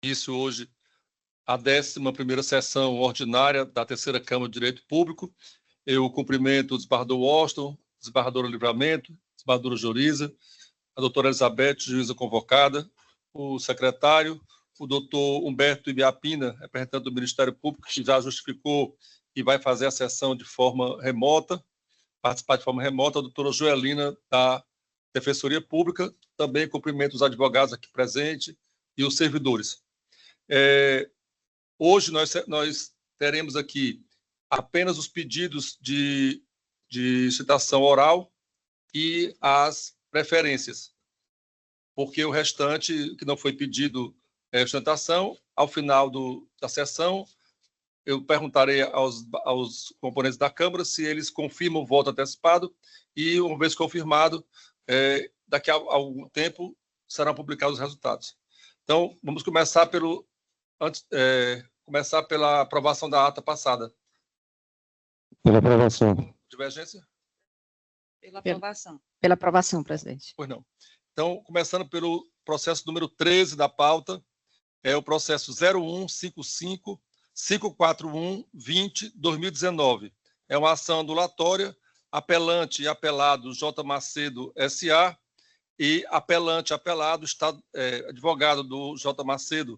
Início hoje a 11ª sessão ordinária da Terceira Câmara de Direito Público. Eu cumprimento o desembargador Washington, desembargadora Livramento, desembargadora Joriza, a doutora Elizabeth, juíza convocada, o secretário, o doutor Humberto Ibiapina, representante do Ministério Público, que já justificou e vai fazer a sessão de forma remota, participar de forma remota, a doutora Joelina, da Defensoria Pública, também cumprimento os advogados aqui presentes e os servidores. Hoje nós teremos aqui apenas os pedidos de citação oral e as preferências, porque o restante que não foi pedido sustentação, ao final da sessão, eu perguntarei aos componentes da Câmara se eles confirmam o voto antecipado e, uma vez confirmado, daqui a algum tempo serão publicados os resultados. Então, vamos começar pela aprovação da ata passada. Pela aprovação. Divergência? Pela aprovação. Pela aprovação, presidente. Pois não. Então, começando pelo processo número 13 da pauta, é o processo 0155-541-20-2019. É uma ação andulatória, apelante e apelado J. Macedo S.A. e apelante, apelado, advogado do J. Macedo,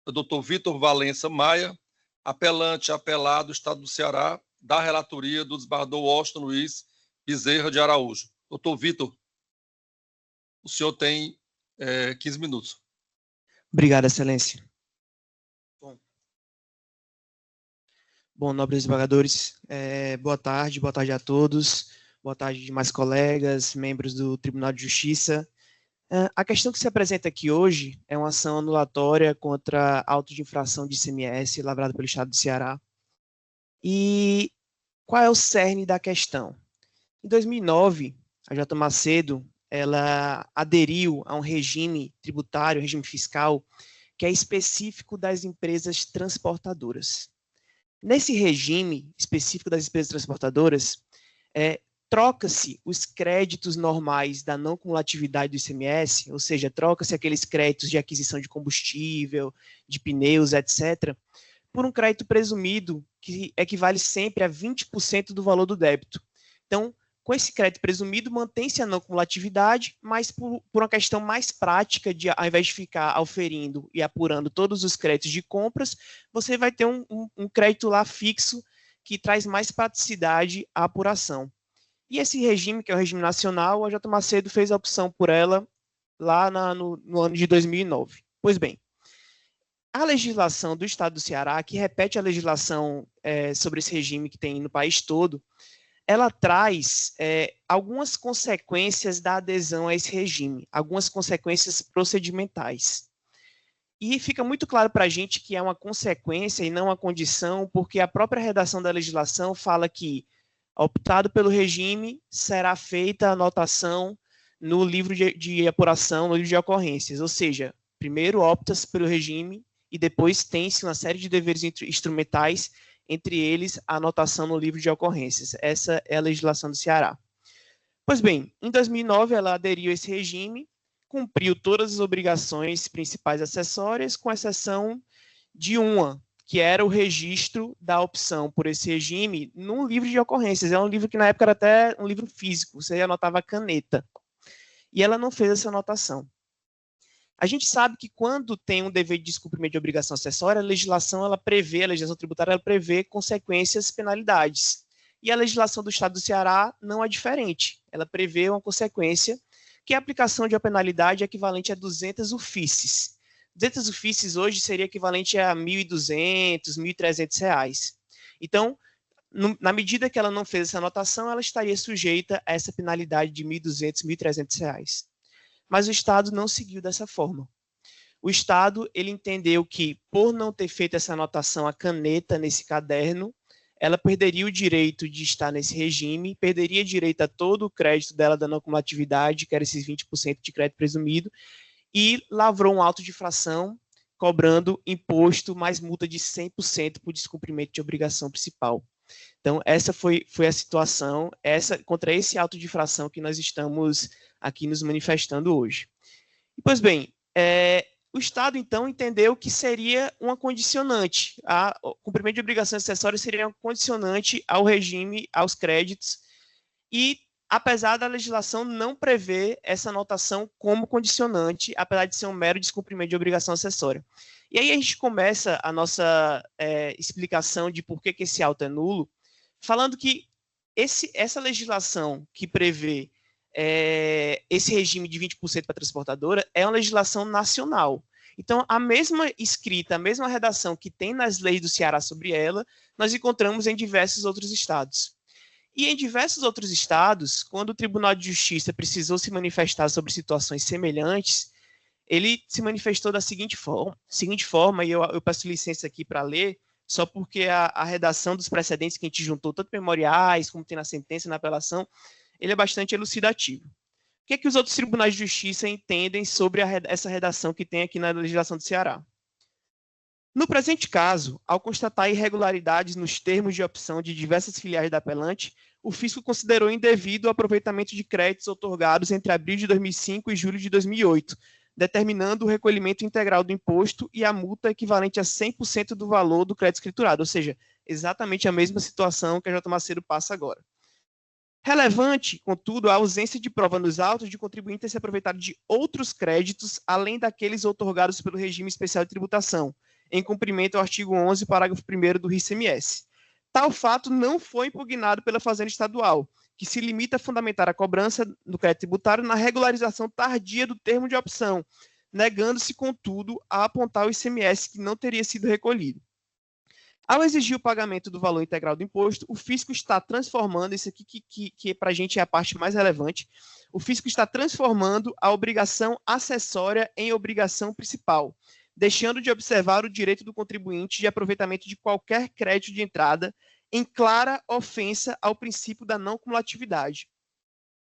o Dr. Vitor Valença Maia, apelante, apelado, Estado do Ceará, da relatoria do desembargador Washington Luiz Bezerra de Araújo. Doutor Vitor, o senhor tem 15 minutos. Obrigado, excelência. Bom, nobres desembargadores, boa tarde a todos, boa tarde demais colegas, membros do Tribunal de Justiça. A questão que se apresenta aqui hoje é uma ação anulatória contra auto de infração de ICMS lavrado pelo Estado do Ceará. E qual é o cerne da questão? Em 2009, a J. Macedo, ela aderiu a um regime tributário, regime fiscal, que é específico das empresas transportadoras. Nesse regime específico das empresas transportadoras, troca-se os créditos normais da não cumulatividade do ICMS, ou seja, troca-se aqueles créditos de aquisição de combustível, de pneus, etc., por um crédito presumido que equivale sempre a 20% do valor do débito. Então, com esse crédito presumido, mantém-se a não cumulatividade, mas por uma questão mais prática, de, ao invés de ficar auferindo e apurando todos os créditos de compras, você vai ter um crédito lá fixo que traz mais praticidade à apuração. E esse regime, que é o regime nacional, a J. Macedo fez a opção por ela lá no ano de 2009. Pois bem, a legislação do Estado do Ceará, que repete a legislação sobre esse regime que tem no país todo, ela traz algumas consequências da adesão a esse regime, algumas consequências procedimentais. E fica muito claro para a gente que é uma consequência e não uma condição, porque a própria redação da legislação fala que, optado pelo regime, será feita a anotação no livro de apuração, no livro de ocorrências, ou seja, primeiro opta-se pelo regime e depois tem-se uma série de deveres instrumentais, entre eles a anotação no livro de ocorrências. Essa é a legislação do Ceará. Pois bem, em 2009 ela aderiu a esse regime, cumpriu todas as obrigações principais acessórias, com exceção de uma, que era o registro da opção por esse regime num livro de ocorrências. É um livro que na época era até um livro físico, você anotava a caneta. E ela não fez essa anotação. A gente sabe que quando tem um dever de descumprimento de obrigação acessória, a legislação tributária ela prevê consequências, penalidades. E a legislação do Estado do Ceará não é diferente. Ela prevê uma consequência que a aplicação de uma penalidade é equivalente a 200 UFICs. 200 UFICs hoje seria equivalente a R$ 1.200, R$ 1.300. Então, na medida que ela não fez essa anotação, ela estaria sujeita a essa penalidade de R$ 1.200, R$ 1.300. Mas o Estado não seguiu dessa forma. O Estado, ele entendeu que, por não ter feito essa anotação à caneta nesse caderno, ela perderia o direito de estar nesse regime, perderia direito a todo o crédito dela da não cumulatividade, que era esses 20% de crédito presumido, e lavrou um auto de infração, cobrando imposto mais multa de 100% por descumprimento de obrigação principal. Então, essa foi a situação, contra esse auto de infração que nós estamos aqui nos manifestando hoje. Pois bem, O Estado, então, entendeu que seria uma condicionante. O cumprimento de obrigações acessórias seria uma condicionante ao regime, aos créditos, e apesar da legislação não prever essa anotação como condicionante, apesar de ser um mero descumprimento de obrigação acessória. E aí a gente começa a nossa explicação de por que esse auto é nulo, falando que essa legislação que prevê esse regime de 20% para a transportadora é uma legislação nacional. Então, a mesma escrita, a mesma redação que tem nas leis do Ceará sobre ela, nós encontramos em diversos outros estados. E em diversos outros estados, quando o Tribunal de Justiça precisou se manifestar sobre situações semelhantes, ele se manifestou da seguinte forma, e eu peço licença aqui para ler, só porque a redação dos precedentes que a gente juntou, tanto memoriais, como tem na sentença e na apelação, ele é bastante elucidativo. O que é que os outros tribunais de justiça entendem sobre essa redação que tem aqui na legislação do Ceará? No presente caso, ao constatar irregularidades nos termos de opção de diversas filiais da apelante, o fisco considerou indevido o aproveitamento de créditos outorgados entre abril de 2005 e julho de 2008, determinando o recolhimento integral do imposto e a multa equivalente a 100% do valor do crédito escriturado, ou seja, exatamente a mesma situação que a J. Macedo passa agora. Relevante, contudo, a ausência de prova nos autos de contribuinte ter se aproveitado de outros créditos, além daqueles outorgados pelo regime especial de tributação, em cumprimento ao artigo 11, parágrafo 1º do RICMS. Tal fato não foi impugnado pela Fazenda Estadual, que se limita a fundamentar a cobrança do crédito tributário na regularização tardia do termo de opção, negando-se, contudo, a apontar o ICMS que não teria sido recolhido. Ao exigir o pagamento do valor integral do imposto, o fisco está transformando, isso aqui que para a gente é a parte mais relevante, o fisco está transformando a obrigação acessória em obrigação principal, deixando de observar o direito do contribuinte de aproveitamento de qualquer crédito de entrada, em clara ofensa ao princípio da não cumulatividade.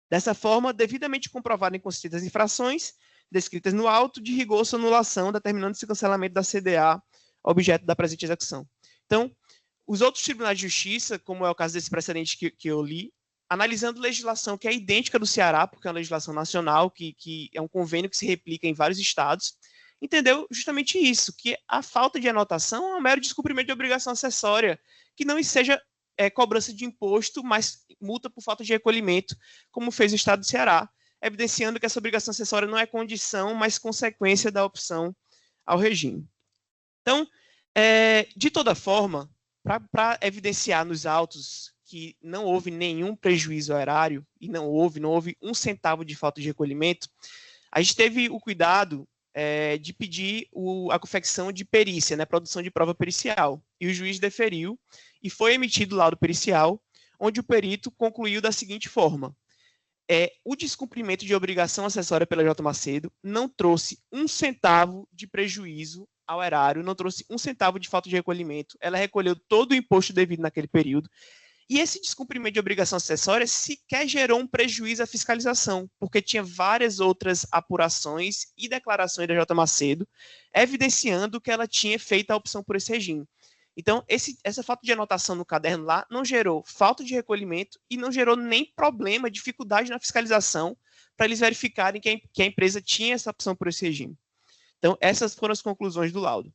Dessa forma, devidamente comprovada em consistentes infrações descritas no auto, de rigor sua anulação, determinando-se o cancelamento da CDA, objeto da presente execução. Então, os outros tribunais de justiça, como é o caso desse precedente que eu li, analisando legislação que é idêntica do Ceará, porque é uma legislação nacional, que é um convênio que se replica em vários estados, entendeu justamente isso, que a falta de anotação é um mero descumprimento de obrigação acessória, que não seja cobrança de imposto, mas multa por falta de recolhimento, como fez o Estado do Ceará, evidenciando que essa obrigação acessória não é condição, mas consequência da opção ao regime. Então, de toda forma, para evidenciar nos autos que não houve nenhum prejuízo ao erário, e não houve 1 centavo de falta de recolhimento, a gente teve o cuidado de pedir a confecção de perícia, né, produção de prova pericial, e o juiz deferiu, e foi emitido o laudo pericial, onde o perito concluiu da seguinte forma: o descumprimento de obrigação acessória pela J. Macedo não trouxe 1 centavo de prejuízo ao erário, não trouxe 1 centavo de falta de recolhimento, ela recolheu todo o imposto devido naquele período, e esse descumprimento de obrigação acessória sequer gerou um prejuízo à fiscalização, porque tinha várias outras apurações e declarações da J. Macedo, evidenciando que ela tinha feito a opção por esse regime. Então, essa falta de anotação no caderno lá não gerou falta de recolhimento e não gerou nem problema, dificuldade na fiscalização, para eles verificarem que a empresa tinha essa opção por esse regime. Então, essas foram as conclusões do laudo.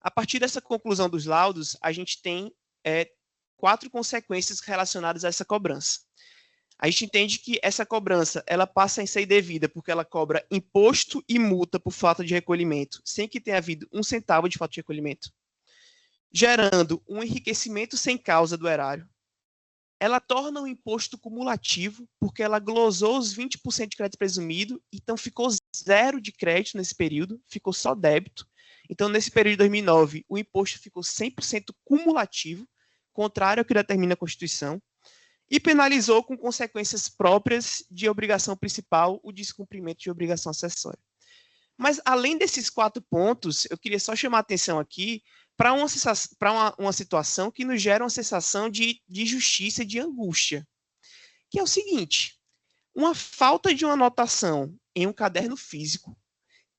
A partir dessa conclusão dos laudos, a gente tem 4 consequências relacionadas a essa cobrança. A gente entende que essa cobrança ela passa a ser indevida porque ela cobra imposto e multa por falta de recolhimento, sem que tenha havido 1 centavo de falta de recolhimento, gerando um enriquecimento sem causa do erário. Ela torna o imposto cumulativo, porque ela glosou os 20% de crédito presumido, então ficou 0 de crédito nesse período, ficou só débito. Então, nesse período de 2009, o imposto ficou 100% cumulativo, contrário ao que determina a Constituição, e penalizou com consequências próprias de obrigação principal o descumprimento de obrigação acessória. Mas, além desses 4 pontos, eu queria só chamar a atenção aqui para uma situação que nos gera uma sensação de injustiça e de angústia, que é o seguinte: uma falta de uma anotação em um caderno físico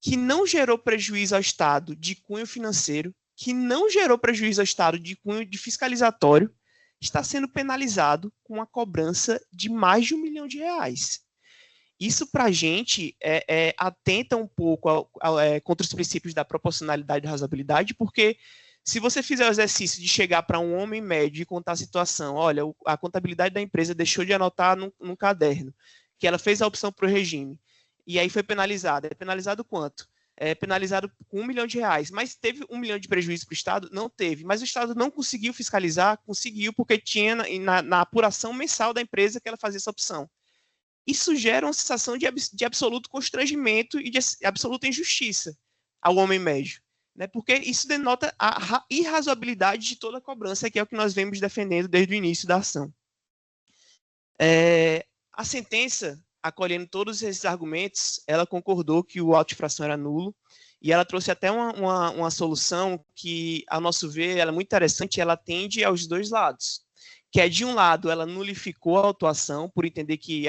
que não gerou prejuízo ao Estado de cunho financeiro, que não gerou prejuízo ao Estado de cunho de fiscalizatório, está sendo penalizado com uma cobrança de mais de R$1 milhão. Isso, para a gente, atenta um pouco contra os princípios da proporcionalidade e razoabilidade, porque se você fizer o exercício de chegar para um homem médio e contar a situação, olha, a contabilidade da empresa deixou de anotar num caderno, que ela fez a opção para o regime, e aí foi penalizada. É penalizado quanto? É penalizado com R$1 milhão, mas teve R$1 milhão de prejuízo para o Estado? Não teve, mas o Estado não conseguiu fiscalizar, conseguiu, porque tinha na apuração mensal da empresa que ela fazia essa opção. Isso gera uma sensação de absoluto constrangimento e de absoluta injustiça ao homem médio, né? Porque isso denota a irrazoabilidade de toda a cobrança, que é o que nós vemos defendendo desde o início da ação. A sentença, acolhendo todos esses argumentos, ela concordou que o auto de infração era nulo, e ela trouxe até uma solução que, ao nosso ver, ela é muito interessante, ela atende aos dois lados. Que é, de um lado, ela nulificou a autuação, por entender que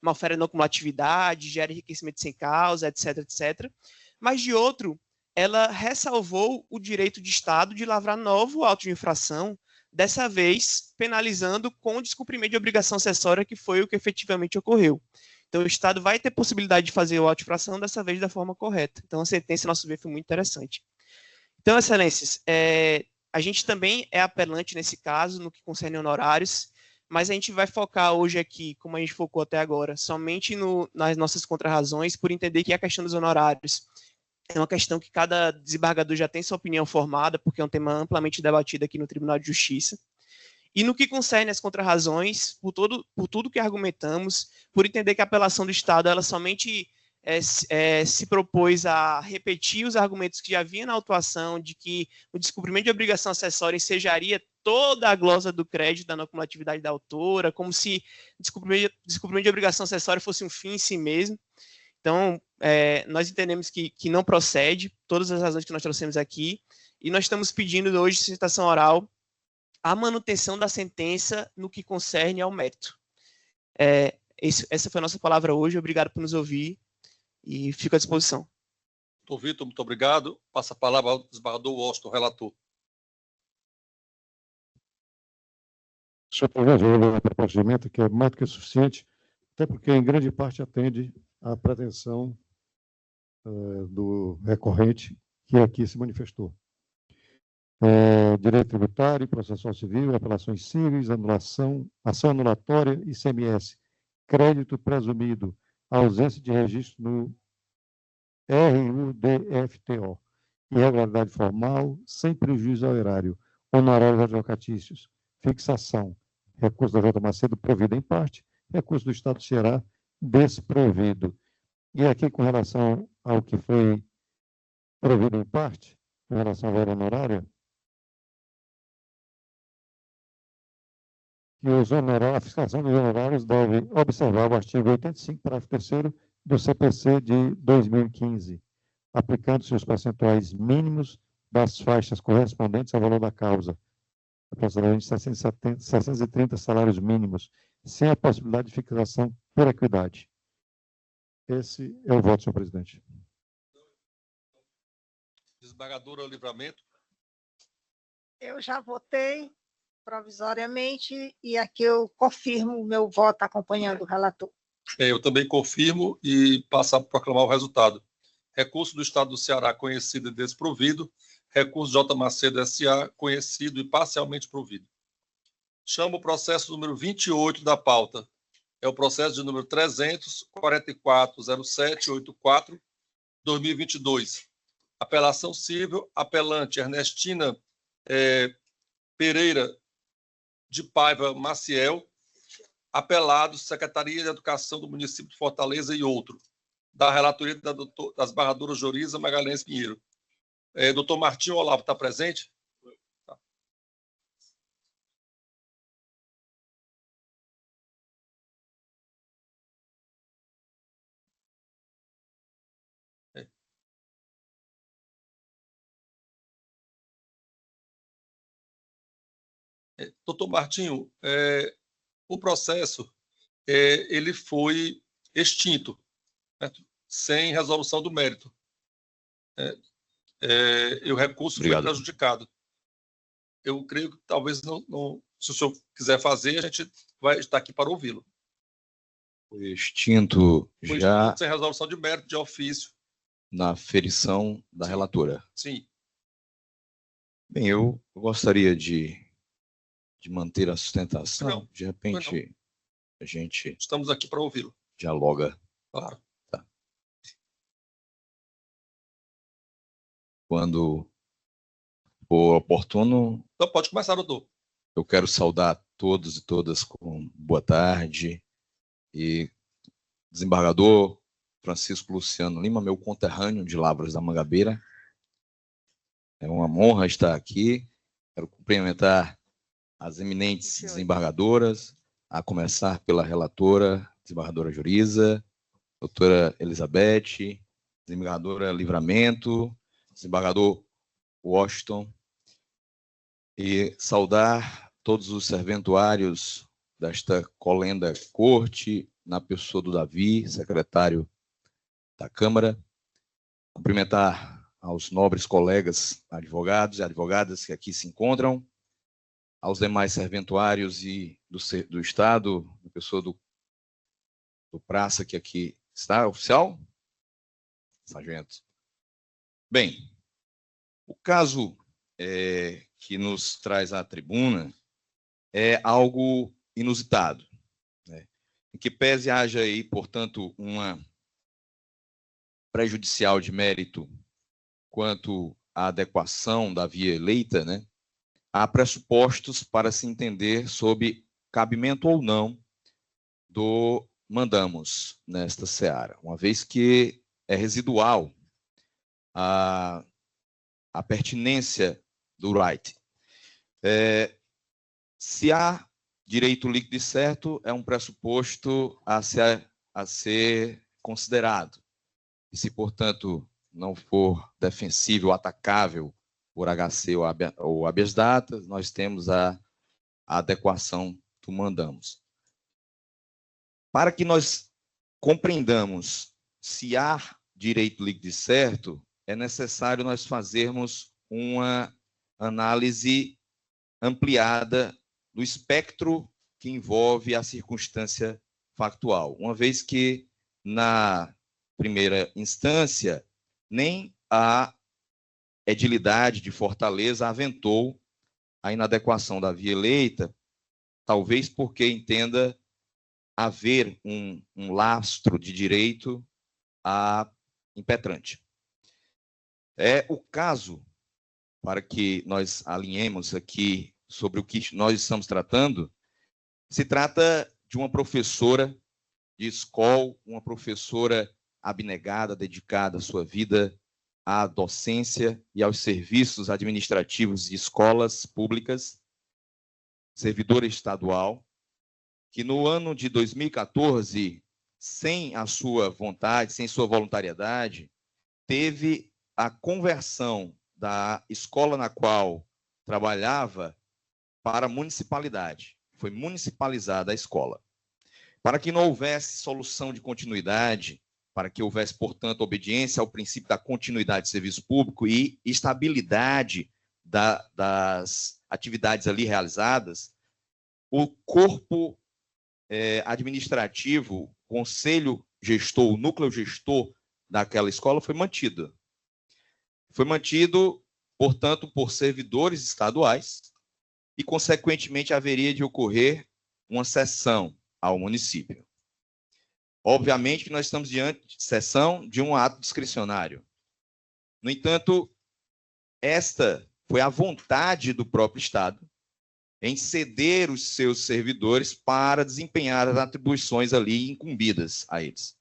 malfere não cumulatividade, gera enriquecimento sem causa, etc., etc. Mas, de outro, ela ressalvou o direito de Estado de lavrar novo auto de infração, dessa vez penalizando com o descumprimento de obrigação acessória, que foi o que efetivamente ocorreu. Então, o Estado vai ter possibilidade de fazer o auto de infração, dessa vez da forma correta. Então, a sentença, a nosso ver, foi muito interessante. Então, excelências, a gente também é apelante nesse caso, no que concerne honorários, mas a gente vai focar hoje aqui, como a gente focou até agora, somente nas nossas contrarrazões, por entender que a questão dos honorários é uma questão que cada desembargador já tem sua opinião formada, porque é um tema amplamente debatido aqui no Tribunal de Justiça. E no que concerne as contrarrazões, por tudo que argumentamos, por entender que a apelação do Estado ela somente se propôs a repetir os argumentos que já havia na autuação de que o descumprimento de obrigação acessória ensejaria toda a glosa do crédito da não cumulatividade da autora, como se descumprimento de obrigação acessória fosse um fim em si mesmo. Então, nós entendemos que não procede, todas as razões que nós trouxemos aqui, e nós estamos pedindo hoje, em citação oral, a manutenção da sentença no que concerne ao mérito. Essa foi a nossa palavra hoje, obrigado por nos ouvir, e fico à disposição. Doutor Vitor, muito obrigado. Passa a palavra ao desembargador Washington, relator. Senhor presidente, eu vou a proposta de emenda, que é mais do que suficiente, até porque, em grande parte, atende à pretensão do recorrente que aqui se manifestou. Direito tributário, processual civil, apelações cíveis, anulação, ação anulatória, ICMS, crédito presumido, ausência de registro no RUDFTO, irregularidade formal, sem prejuízo ao erário, honorários advocatícios, fixação, recurso da J. Macedo provido em parte, recurso do Estado do Ceará desprovido. E aqui, com relação ao que foi provido em parte, com relação à verba honorária, que a fiscalização dos honorários deve observar o artigo 85, parágrafo 3º do CPC de 2015, aplicando-se os percentuais mínimos das faixas correspondentes ao valor da causa, aproximadamente 630 salários mínimos, sem a possibilidade de fixação por equidade. Esse é o voto, senhor presidente. Desembargadora Livramento. Eu já votei provisoriamente e aqui eu confirmo o meu voto acompanhando o relator. Eu também confirmo e passo a proclamar o resultado. Recurso do Estado do Ceará conhecido e desprovido. Recurso J. Macedo S.A. conhecido e parcialmente provido. Chamo o processo número 28 da pauta. É o processo de número 3440784-2022. Apelação civil, apelante Ernestina Pereira de Paiva Maciel, apelado Secretaria de Educação do município de Fortaleza e outro, da relatoria das barradoras Joriza Magalhães Pinheiro. Doutor Martinho Olavo, está presente? Tá. Doutor Martinho, o processo ele foi extinto, certo? Sem resolução do mérito. E o recurso foi prejudicado. Eu creio que talvez não, se o senhor quiser fazer, a gente vai estar aqui para ouvi-lo. Foi extinto Foi já extinto sem resolução de mérito de ofício. na ferição da relatora. Sim. Bem, eu gostaria de manter a sustentação. Não, de repente, a gente estamos aqui para ouvi-lo. dialoga. Claro. Tá. Quando for oportuno, Então pode começar, doutor. eu quero saudar todos e todas com boa tarde. E desembargador Francisco Luciano Lima, meu conterrâneo de Lavras da Mangabeira. É uma honra estar aqui. Quero cumprimentar as eminentes desembargadoras, a começar pela relatora, desembargadora Joriza, doutora Elizabeth, desembargadora Livramento, desembargador Washington, e saudar todos os serventuários desta colenda corte, na pessoa do Davi, secretário da Câmara, cumprimentar aos nobres colegas advogados e advogadas que aqui se encontram, aos demais serventuários e do Estado, na pessoa do Praça, que aqui está, oficial? Sargento. Bem, o caso que nos traz à tribuna é algo inusitado, né? Em que pese haja aí, portanto, uma prejudicial de mérito quanto à adequação da via eleita, né? Há pressupostos para se entender sobre cabimento ou não do mandamos nesta seara, uma vez que é residual a pertinência do right. Se há direito líquido e certo, é um pressuposto a ser considerado. E se, portanto, não for defensível, atacável por HC ou habeas data, nós temos a adequação do mandamos. Para que nós compreendamos se há direito líquido e certo, é necessário nós fazermos uma análise ampliada do espectro que envolve a circunstância factual, uma vez que, na primeira instância, nem a edilidade de Fortaleza aventou a inadequação da via eleita, talvez porque entenda haver um lastro de direito a impetrante. É o caso, para que nós alinhemos aqui sobre o que nós estamos tratando, se trata de uma professora de escola, uma professora abnegada, dedicada à sua vida à docência e aos serviços administrativos de escolas públicas, servidora estadual, que no ano de 2014, sem a sua vontade, sem sua voluntariedade, teve a conversão da escola na qual trabalhava para a municipalidade. Foi municipalizada a escola. Para que não houvesse solução de continuidade, para que houvesse, portanto, obediência ao princípio da continuidade de serviço público e estabilidade das atividades ali realizadas, o corpo administrativo, o conselho gestor, o núcleo gestor daquela escola foi mantido. Foi mantido, portanto, por servidores estaduais e, consequentemente, haveria de ocorrer uma cessão ao município. Obviamente que nós estamos diante de cessão de um ato discricionário. No entanto, esta foi a vontade do próprio Estado em ceder os seus servidores para desempenhar as atribuições ali incumbidas a eles.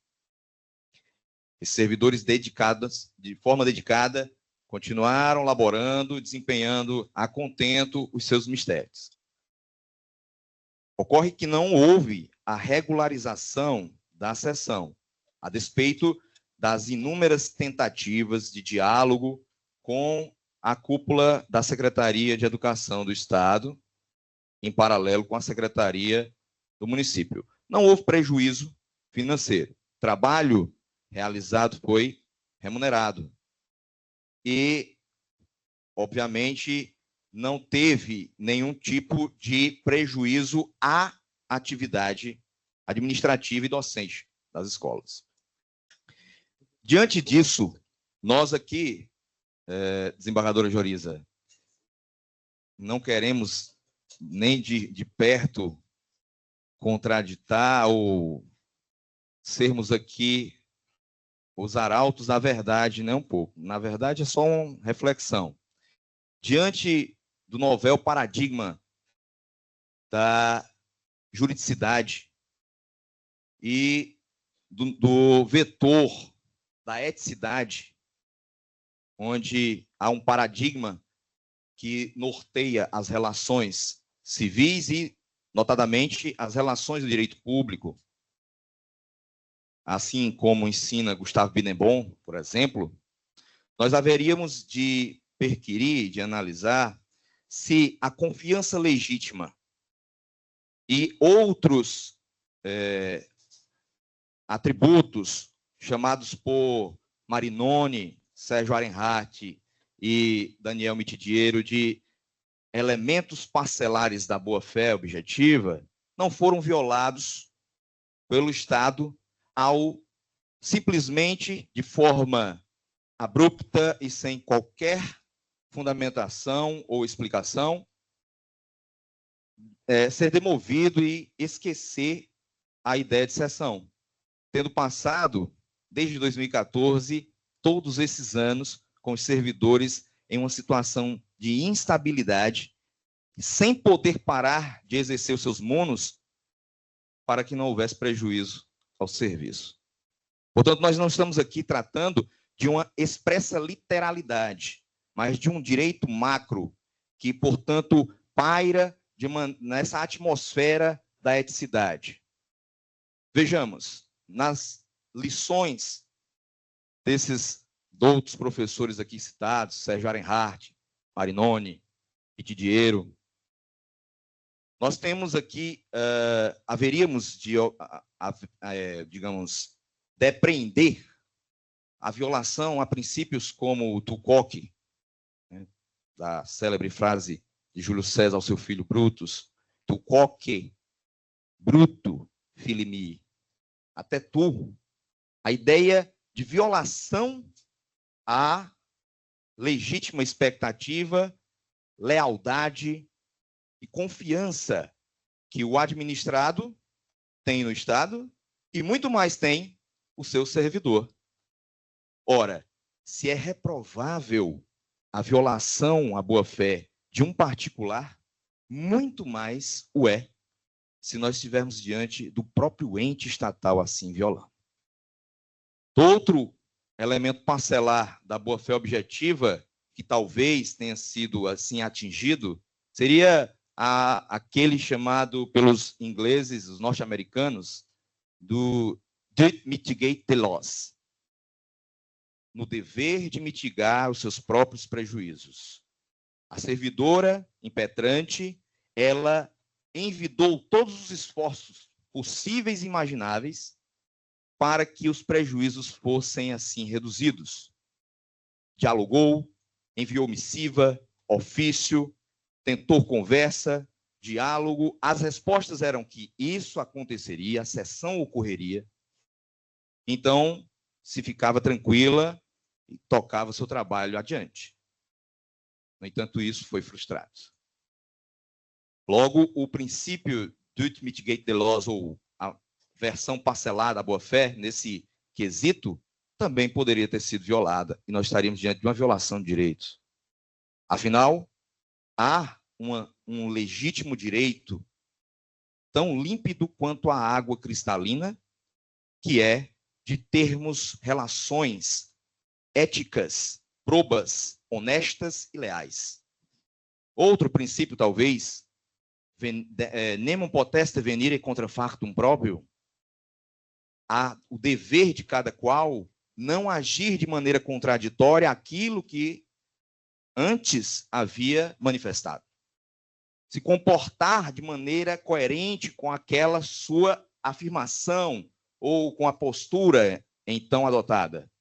Esses servidores dedicados, de forma dedicada, continuaram laborando, desempenhando a contento os seus mistérios. Ocorre que não houve a regularização da sessão, a despeito das inúmeras tentativas de diálogo com a cúpula da Secretaria de Educação do Estado, em paralelo com a Secretaria do município. Não houve prejuízo financeiro. O trabalho realizado foi remunerado. E, obviamente, não teve nenhum tipo de prejuízo à atividade administrativa e docente das escolas. Diante disso, nós aqui, desembargadora Joriza, não queremos nem de perto contraditar ou sermos aqui os arautos da verdade, nem um pouco. Na verdade, é só uma reflexão. Diante do novel paradigma da juridicidade e do vetor da eticidade, onde há um paradigma que norteia as relações civis e, notadamente, as relações do direito público, assim como ensina Gustavo Binebon, por exemplo, nós haveríamos de perquirir, de analisar se a confiança legítima e outros atributos chamados por Marinoni, Sérgio Arenhart e Daniel Mitidiero de elementos parcelares da boa-fé objetiva não foram violados pelo Estado ao simplesmente, de forma abrupta e sem qualquer fundamentação ou explicação, ser demovido e esquecer a ideia de cessão, tendo passado, desde 2014, todos esses anos com os servidores em uma situação de instabilidade, sem poder parar de exercer os seus monos para que não houvesse prejuízo ao serviço. Portanto, nós não estamos aqui tratando de uma expressa literalidade, mas de um direito macro que, portanto, paira nessa atmosfera da eticidade. Vejamos, nas lições desses outros professores aqui citados, Sérgio Arenhart, Marinoni e Didiero, nós temos aqui, haveríamos de, digamos, depreender a violação a princípios como o tu quoque, né, da célebre frase de Júlio César ao seu filho Brutus, tu quoque, bruto, filimi, até tu, a ideia de violação à legítima expectativa, lealdade e confiança que o administrado tem no Estado e muito mais tem o seu servidor. Ora, se é reprovável a violação à boa-fé de um particular, muito mais o é se nós estivermos diante do próprio ente estatal assim violando. Outro elemento parcelar da boa-fé objetiva, que talvez tenha sido assim atingido, seria aquele chamado pelos ingleses, os norte-americanos, do duty mitigate the loss, no dever de mitigar os seus próprios prejuízos. A servidora impetrante, ela envidou todos os esforços possíveis e imagináveis para que os prejuízos fossem assim reduzidos. Dialogou, enviou missiva, ofício, tentou conversa, diálogo. As respostas eram que isso aconteceria, a sessão ocorreria. Então, se ficava tranquila e tocava seu trabalho adiante. No entanto, isso foi frustrado. Logo, o princípio duty mitigate the loss, ou a versão parcelada da boa-fé, nesse quesito, também poderia ter sido violada, e nós estaríamos diante de uma violação de direitos. Afinal, há um legítimo direito tão límpido quanto a água cristalina, que é de termos relações éticas, probas, honestas e leais. Outro princípio, talvez, nemum poteste venire contra factum próprio, há o dever de cada qual não agir de maneira contraditória àquilo que antes havia manifestado. Se comportar de maneira coerente com aquela sua afirmação ou com a postura então adotada.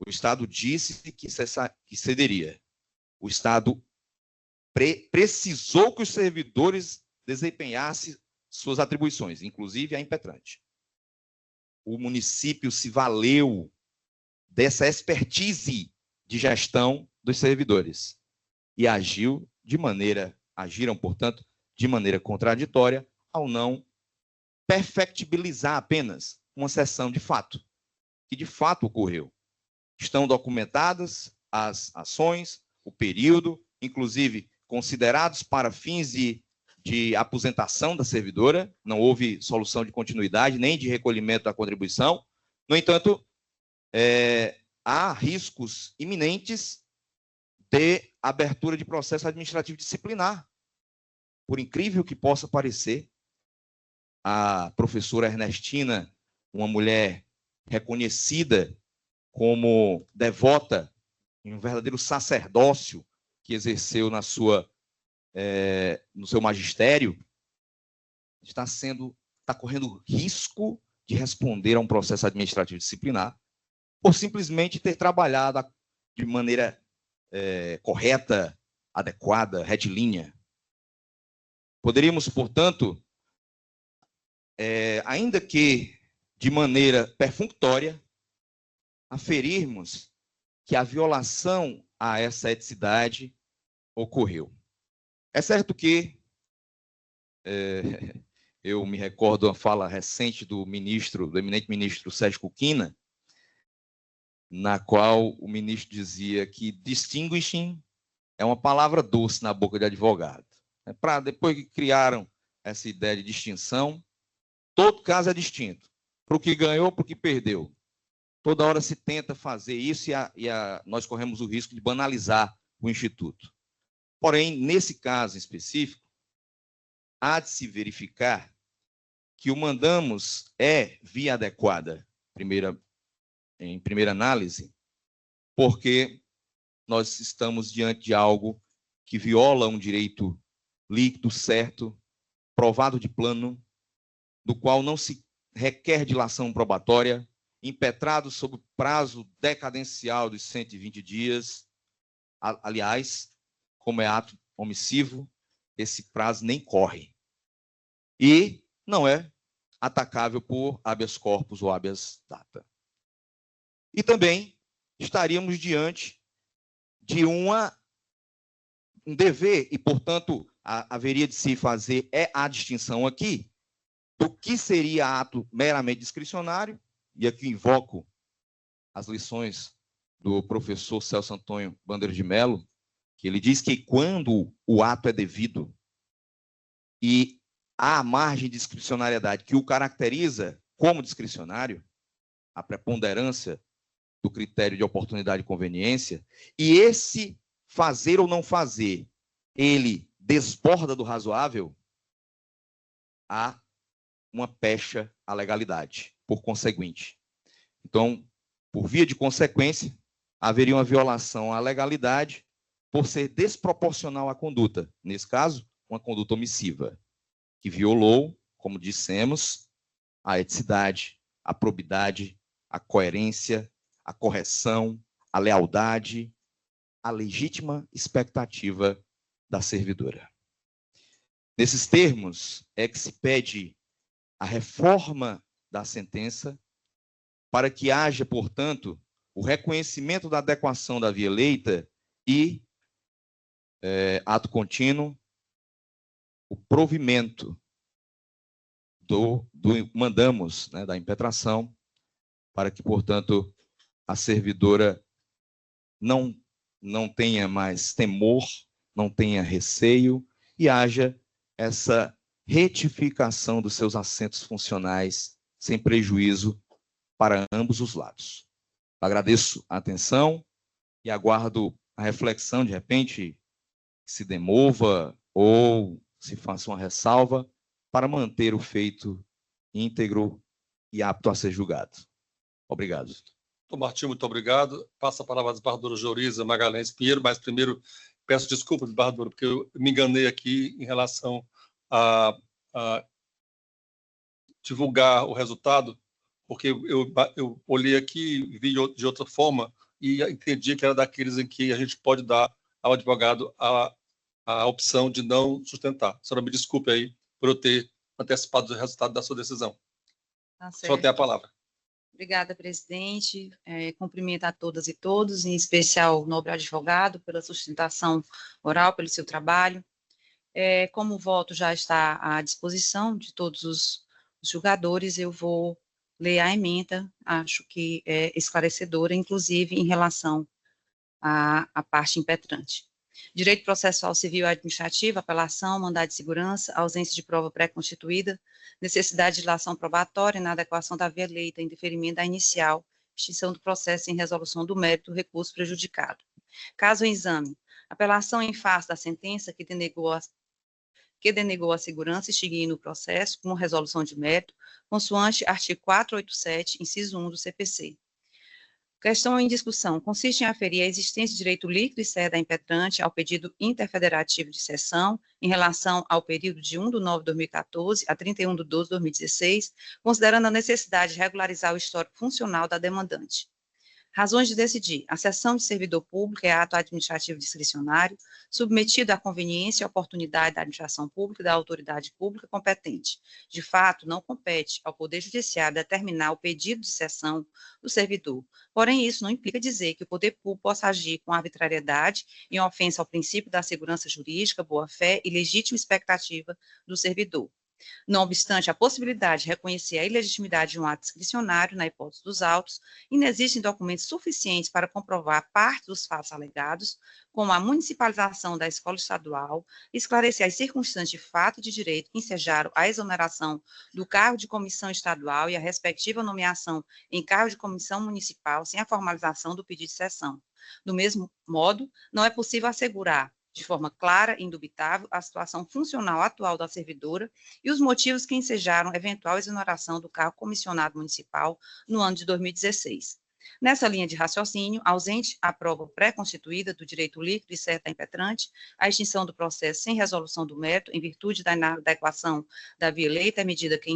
O Estado disse que cederia. O Estado precisou que os servidores desempenhassem suas atribuições, inclusive a impetrante. O município se valeu dessa expertise de gestão dos servidores e agiram, portanto, de maneira contraditória ao não perfectibilizar apenas uma sessão de fato, que de fato ocorreu. Estão documentadas as ações, o período, inclusive considerados para fins de aposentação da servidora, não houve solução de continuidade, nem de recolhimento da contribuição. No entanto, há riscos iminentes de abertura de processo administrativo disciplinar. Por incrível que possa parecer, a professora Ernestina, uma mulher reconhecida como devota em um verdadeiro sacerdócio que exerceu no seu magistério, está correndo risco de responder a um processo administrativo disciplinar por simplesmente ter trabalhado de maneira correta, adequada, retilínea. Poderíamos, portanto, ainda que de maneira perfunctória, aferirmos que a violação a essa eticidade ocorreu. É certo que eu me recordo uma fala recente do eminente ministro Sérgio Kukina, na qual o ministro dizia que distinguishing é uma palavra doce na boca de advogado. Depois que criaram essa ideia de distinção, todo caso é distinto. Para o que ganhou, para o que perdeu. Toda hora se tenta fazer isso e nós corremos o risco de banalizar o Instituto. Porém, nesse caso específico, há de se verificar que o mandamos via adequada, em primeira análise, porque nós estamos diante de algo que viola um direito líquido, certo, provado de plano, do qual não se requer dilação probatória, impetrado sob o prazo decadencial dos 120 dias. Aliás, como é ato omissivo, esse prazo nem corre. E não é atacável por habeas corpus ou habeas data. E também estaríamos diante de um dever, e, portanto, haveria de se fazer a distinção aqui do que seria ato meramente discricionário, e aqui invoco as lições do professor Celso Antônio Bandeira de Mello, que ele diz que quando o ato é devido e há a margem de discricionariedade que o caracteriza como discricionário, a preponderância do critério de oportunidade e conveniência, e esse fazer ou não fazer, ele desborda do razoável, há uma pecha à legalidade, por conseguinte. Então, por via de consequência, haveria uma violação à legalidade por ser desproporcional à conduta. Nesse caso, uma conduta omissiva, que violou, como dissemos, a eticidade, a probidade, a coerência, a correção, a lealdade, a legítima expectativa da servidora. Nesses termos é que se pede a reforma da sentença para que haja, portanto, o reconhecimento da adequação da via eleita e, ato contínuo, o provimento do mandamos, da impetração, para que, portanto, a servidora não tenha mais temor, não tenha receio e haja essa retificação dos seus assentos funcionais sem prejuízo para ambos os lados. Agradeço a atenção e aguardo a reflexão, de repente, se demova ou se faça uma ressalva para manter o feito íntegro e apto a ser julgado. Obrigado. Doutor Martinho, muito obrigado. Passo a palavra à desembargadora Georisa Magalhães Pinheiro, mas primeiro peço desculpas, desembargadora, porque eu me enganei aqui em relação a divulgar o resultado, porque eu olhei aqui e vi de outra forma e entendi que era daqueles em que a gente pode dar ao advogado a opção de não sustentar. A senhora me desculpe aí por eu ter antecipado do resultado da sua decisão. Tá Só certo. tem a palavra. Obrigada, presidente. Cumprimento a todas e todos, em especial o nobre advogado, pela sustentação oral, pelo seu trabalho. Como o voto já está à disposição de todos os julgadores, eu vou ler a emenda, acho que é esclarecedora, inclusive em relação à parte impetrante. Direito processual civil e administrativo, apelação, mandado de segurança, ausência de prova pré-constituída, necessidade de dilação probatória, inadequação da via eleita, indeferimento da inicial, extinção do processo em resolução do mérito do recurso prejudicado. Caso em exame, apelação em face da sentença que denegou a segurança extinguindo o processo com resolução de mérito, consoante artigo 487, inciso 1 do CPC. Questão em discussão consiste em aferir a existência de direito líquido e certo da impetrante ao pedido interfederativo de cessão em relação ao período de 1/9/2014 a 31/12/2016, considerando a necessidade de regularizar o histórico funcional da demandante. Razões de decidir. A cessão de servidor público é ato administrativo discricionário, submetido à conveniência e oportunidade da administração pública e da autoridade pública competente. De fato, não compete ao Poder Judiciário determinar o pedido de cessão do servidor. Porém, isso não implica dizer que o Poder Público possa agir com arbitrariedade em ofensa ao princípio da segurança jurídica, boa-fé e legítima expectativa do servidor. Não obstante a possibilidade de reconhecer a ilegitimidade de um ato discricionário na hipótese dos autos, inexistem documentos suficientes para comprovar parte dos fatos alegados, como a municipalização da escola estadual, esclarecer as circunstâncias de fato e de direito que ensejaram a exoneração do cargo de comissão estadual e a respectiva nomeação em cargo de comissão municipal sem a formalização do pedido de cessão. Do mesmo modo, não é possível assegurar de forma clara e indubitável a situação funcional atual da servidora e os motivos que ensejaram eventual exoneração do cargo comissionado municipal no ano de 2016. Nessa linha de raciocínio, ausente a prova pré-constituída do direito líquido e certo da impetrante, a extinção do processo sem resolução do mérito, em virtude da inadequação da via eleita, à medida que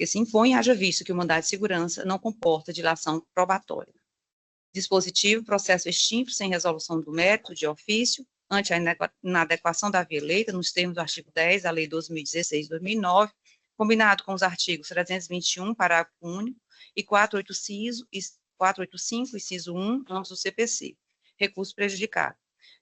se impõe, haja visto que o mandado de segurança não comporta dilação probatória. Dispositivo, processo extinto sem resolução do mérito, de ofício, ante a inadequação da via eleita, nos termos do artigo 10 da Lei 12.016/2009, combinado com os artigos 321, parágrafo único, e 485, inciso 1, ambos do CPC. Recurso prejudicado.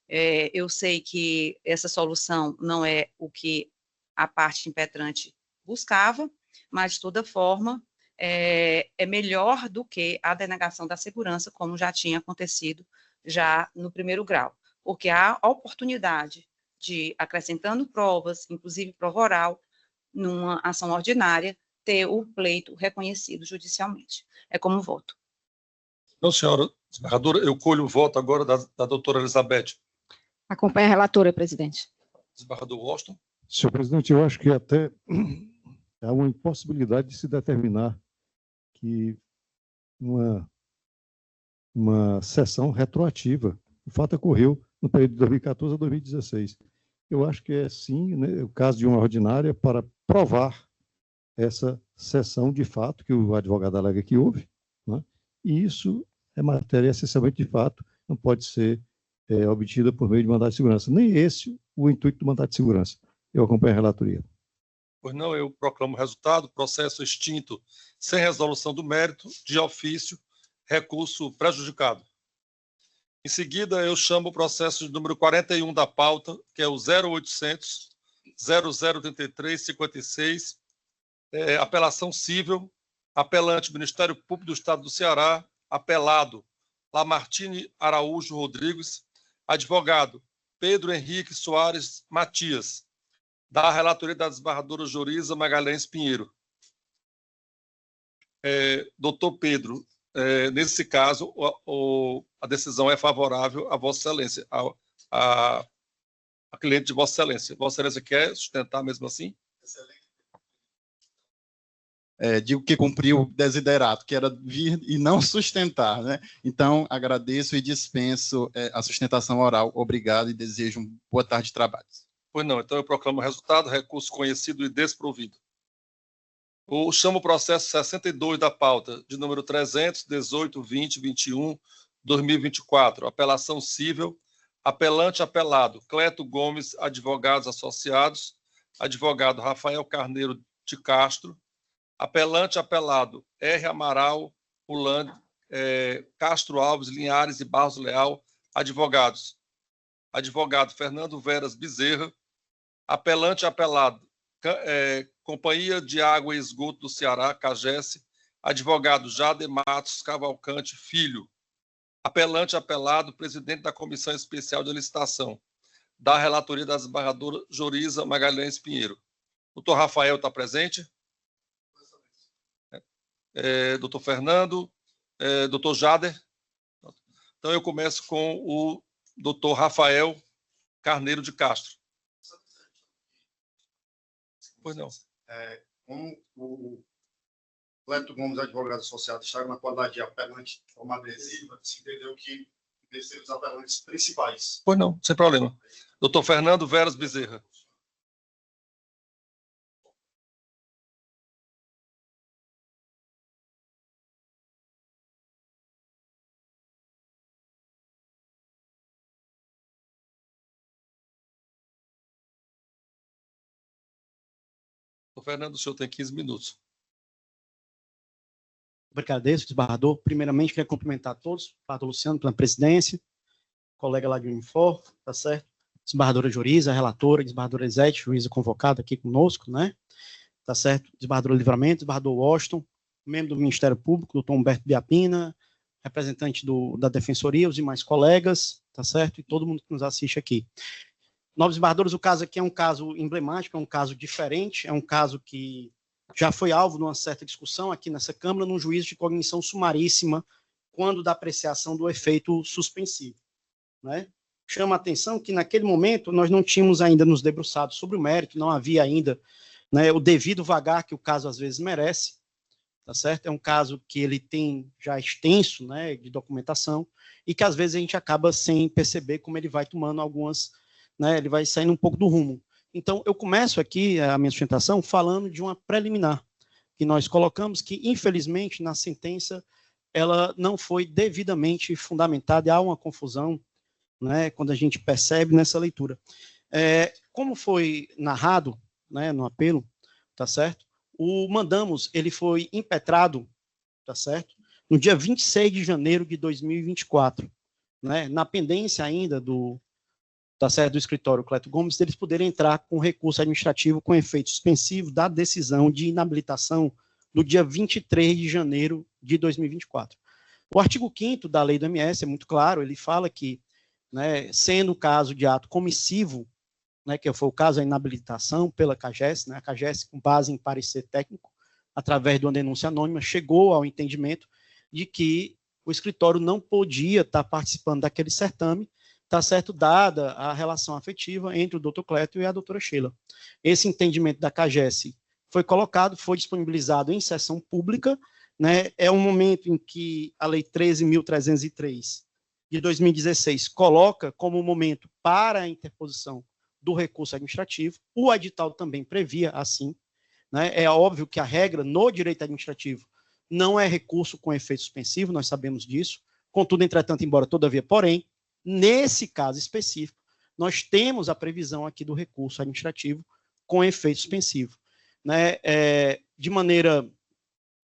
Eu sei que essa solução não é o que a parte impetrante buscava, mas, de toda forma, é melhor do que a denegação da segurança, como já tinha acontecido já no primeiro grau, porque há a oportunidade de, acrescentando provas, inclusive prova oral, numa ação ordinária, ter o pleito reconhecido judicialmente. É como voto. Não, senhora desembargadora, eu colho o voto agora da doutora Elizabeth. Acompanha a relatora, presidente. Desembargador Washington. Senhor presidente, eu acho que até há uma impossibilidade de se determinar que uma sessão retroativa. O fato ocorreu no período de 2014 a 2016. Eu acho que é, sim, né, o caso de uma ordinária para provar essa sessão de fato que o advogado alega que houve, né, e isso é matéria essencialmente de fato, não pode ser obtida por meio de mandado de segurança. Nem esse o intuito do mandado de segurança. Eu acompanho a relatoria. Pois não, eu proclamo o resultado, processo extinto sem resolução do mérito, de ofício, recurso prejudicado. Em seguida, eu chamo o processo de número 41 da pauta, que é o 0800 0033 56, apelação cível, apelante Ministério Público do Estado do Ceará, apelado Lamartine Araújo Rodrigues, advogado Pedro Henrique Soares Matias, da relatoria da desembargadora Joriza Magalhães Pinheiro. Doutor Pedro, nesse caso, a decisão é favorável a Vossa Excelência, a cliente de Vossa Excelência. Vossa Excelência quer sustentar mesmo assim? Digo que cumpriu o desiderato, que era vir e não sustentar, né? Então, agradeço e dispenso a sustentação oral. Obrigado e desejo uma boa tarde de trabalho. Pois não, então eu proclamo o resultado, recurso conhecido e desprovido. Eu chamo o processo 62 da pauta, de número 300, 18, 20, 21, 2024, apelação cível, apelante apelado, Cleto Gomes, advogados associados, advogado Rafael Carneiro de Castro, apelante apelado R. Amaral Ulande, Castro Alves, Linhares e Barros Leal, advogados. Advogado Fernando Veras Bezerra, apelante apelado Companhia de Água e Esgoto do Ceará, CAGES, advogado Jader Matos Cavalcante Filho, apelante apelado presidente da Comissão Especial de Licitação, da relatoria da desembargadora Joriza Magalhães Pinheiro. Doutor Rafael está presente? Doutor Fernando, doutor Jader. Então, eu começo com o doutor Rafael Carneiro de Castro. Pois não. Como o Cleto Gomes, advogado associado, está na qualidade de apelante de forma adesiva, se entendeu que descer os apelantes principais. Pois não, sem problema. Doutor Fernando Veras Bezerra. Doutor Fernando, o senhor tem 15 minutos. Agradeço, desembargador. Primeiramente, queria cumprimentar a todos, o Luciano pela presidência, colega lá de Unifor, tá certo? Desembargadora Joriza, relatora, desembargadora Zete, juíza convocada aqui conosco, né? Tá certo? Desembargador Livramento, desembargador Washington, membro do Ministério Público, doutor Humberto Biapina, representante da Defensoria, os demais colegas, tá certo? E todo mundo que nos assiste aqui. Nobres desembargadores, o caso aqui é um caso emblemático, é um caso diferente, é um caso que já foi alvo de uma certa discussão aqui nessa Câmara, num juízo de cognição sumaríssima, quando da apreciação do efeito suspensivo, né? Chama a atenção que, naquele momento, nós não tínhamos ainda nos debruçado sobre o mérito, não havia ainda, né, o devido vagar que o caso, às vezes, merece, tá certo? É um caso que ele tem já extenso, né, de documentação, e que, às vezes, a gente acaba sem perceber como ele vai tomando algumas, né, ele vai saindo um pouco do rumo. Então, eu começo aqui a minha sustentação falando de uma preliminar, que nós colocamos que, infelizmente, na sentença, ela não foi devidamente fundamentada, e há uma confusão, né, quando a gente percebe nessa leitura. Como foi narrado, né, no apelo, tá certo? O mandamos, ele foi impetrado, tá certo? No dia 26 de janeiro de 2024, né, na pendência ainda tá certo, do escritório Cleto Gomes, deles poderem entrar com recurso administrativo com efeito suspensivo da decisão de inabilitação do dia 23 de janeiro de 2024. O artigo 5º da lei do MS é muito claro, ele fala que, né, sendo o caso de ato comissivo, né, que foi o caso da inabilitação pela CAGES, né, a CAGES, com base em parecer técnico, através de uma denúncia anônima, chegou ao entendimento de que o escritório não podia estar participando daquele certame, tá certo, dada a relação afetiva entre o doutor Cleto e a doutora Sheila. Esse entendimento da CAGES foi colocado, foi disponibilizado em sessão pública, né, é um momento em que a Lei 13.303 de 2016 coloca como momento para a interposição do recurso administrativo, o edital também previa assim, né, é óbvio que a regra no direito administrativo não é recurso com efeito suspensivo, nós sabemos disso, contudo, entretanto, embora todavia, porém, nesse caso específico, nós temos a previsão aqui do recurso administrativo com efeito suspensivo, né, de maneira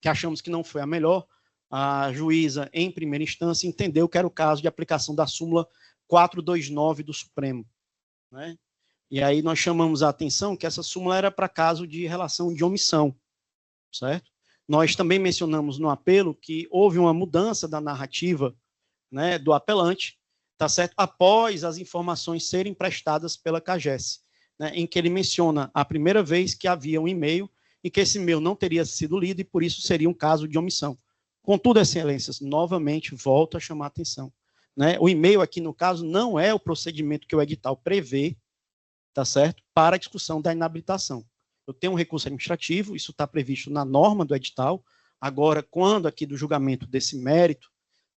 que achamos que não foi a melhor, a juíza, em primeira instância, entendeu que era o caso de aplicação da súmula 429 do Supremo, né? E aí nós chamamos a atenção que essa súmula era para caso de relação de omissão, certo? Nós também mencionamos no apelo que houve uma mudança da narrativa, né, do apelante, tá certo? Após as informações serem prestadas pela CAGES, né, em que ele menciona a primeira vez que havia um e-mail e que esse e-mail não teria sido lido e por isso seria um caso de omissão. Contudo, excelências, novamente volto a chamar a atenção, né? O e-mail aqui, no caso, não é o procedimento que o edital prevê, tá certo? Para a discussão da inabilitação. Eu tenho um recurso administrativo, isso está previsto na norma do edital. Agora, quando aqui do julgamento desse mérito,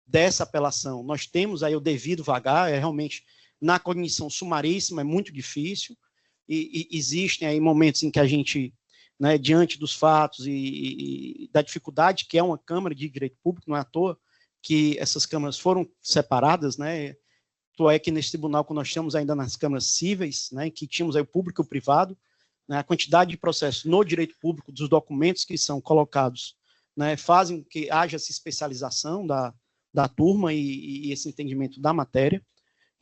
dessa apelação, nós temos aí o devido vagar, realmente na cognição sumaríssima, é muito difícil, e existem aí momentos em que a gente, né, diante dos fatos e da dificuldade que é uma Câmara de Direito Público, não é à toa que essas câmaras foram separadas, né? Tanto é que nesse tribunal, quando nós estamos ainda nas câmaras cíveis, né, que tínhamos aí o público e o privado, né, a quantidade de processos no direito público, dos documentos que são colocados, né, fazem que haja essa especialização da turma e esse entendimento da matéria.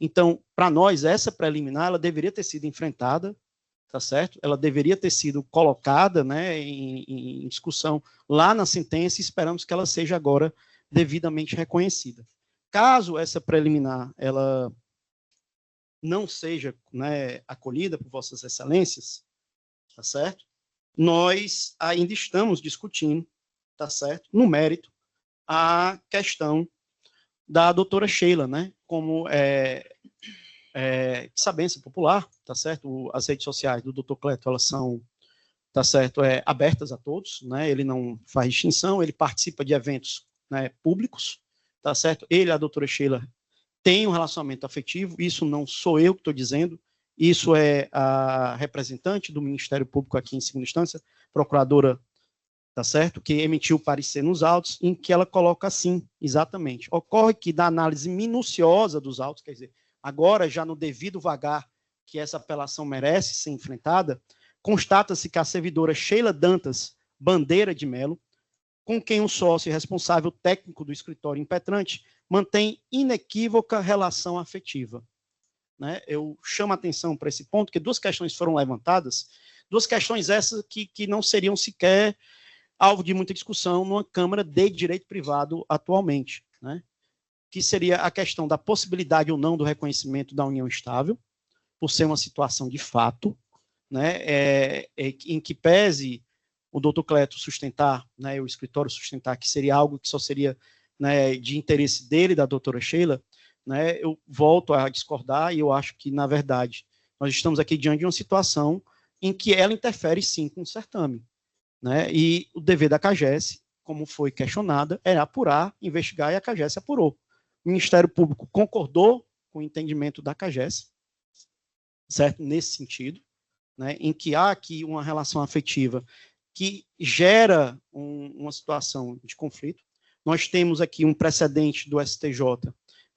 Então, para nós, essa preliminar, ela deveria ter sido enfrentada, tá certo? Ela deveria ter sido colocada, né, em discussão lá na sentença, e esperamos que ela seja agora devidamente reconhecida. Caso essa preliminar ela não seja, né, acolhida por vossas excelências, tá certo? Nós ainda estamos discutindo, tá certo? No mérito, a questão da doutora Sheila, né? Como sabência popular, tá certo? As redes sociais do Dr. Cleto, elas são, tá certo, abertas a todos, né? Ele não faz distinção, ele participa de eventos, né, públicos, tá certo? Ele e a doutora Sheila têm um relacionamento afetivo, isso não sou eu que estou dizendo, isso é a representante do Ministério Público aqui em segunda instância, procuradora, tá certo? Que emitiu o parecer nos autos, em que ela coloca assim, exatamente. Ocorre que da análise minuciosa dos autos, quer dizer, agora já no devido vagar que essa apelação merece ser enfrentada, constata-se que a servidora Sheila Dantas Bandeira de Melo, com quem o sócio e responsável técnico do escritório impetrante mantém inequívoca relação afetiva. Né? Eu chamo a atenção para esse ponto, que duas questões foram levantadas, duas questões essas que não seriam sequer alvo de muita discussão numa Câmara de Direito Privado atualmente, né? Que seria a questão da possibilidade ou não do reconhecimento da união estável, por ser uma situação de fato, né? Em que pese o doutor Cleto sustentar, né, o escritório sustentar que seria algo que só seria, né, de interesse dele e da doutora Sheila, né, eu volto a discordar e eu acho que, na verdade, nós estamos aqui diante de uma situação em que ela interfere, sim, com o certame. Né, e o dever da CAGES, como foi questionada, era apurar, investigar, e a CAGES apurou. O Ministério Público concordou com o entendimento da CAGES, certo? Nesse sentido, né, em que há aqui uma relação afetiva que gera uma situação de conflito. Nós temos aqui um precedente do STJ,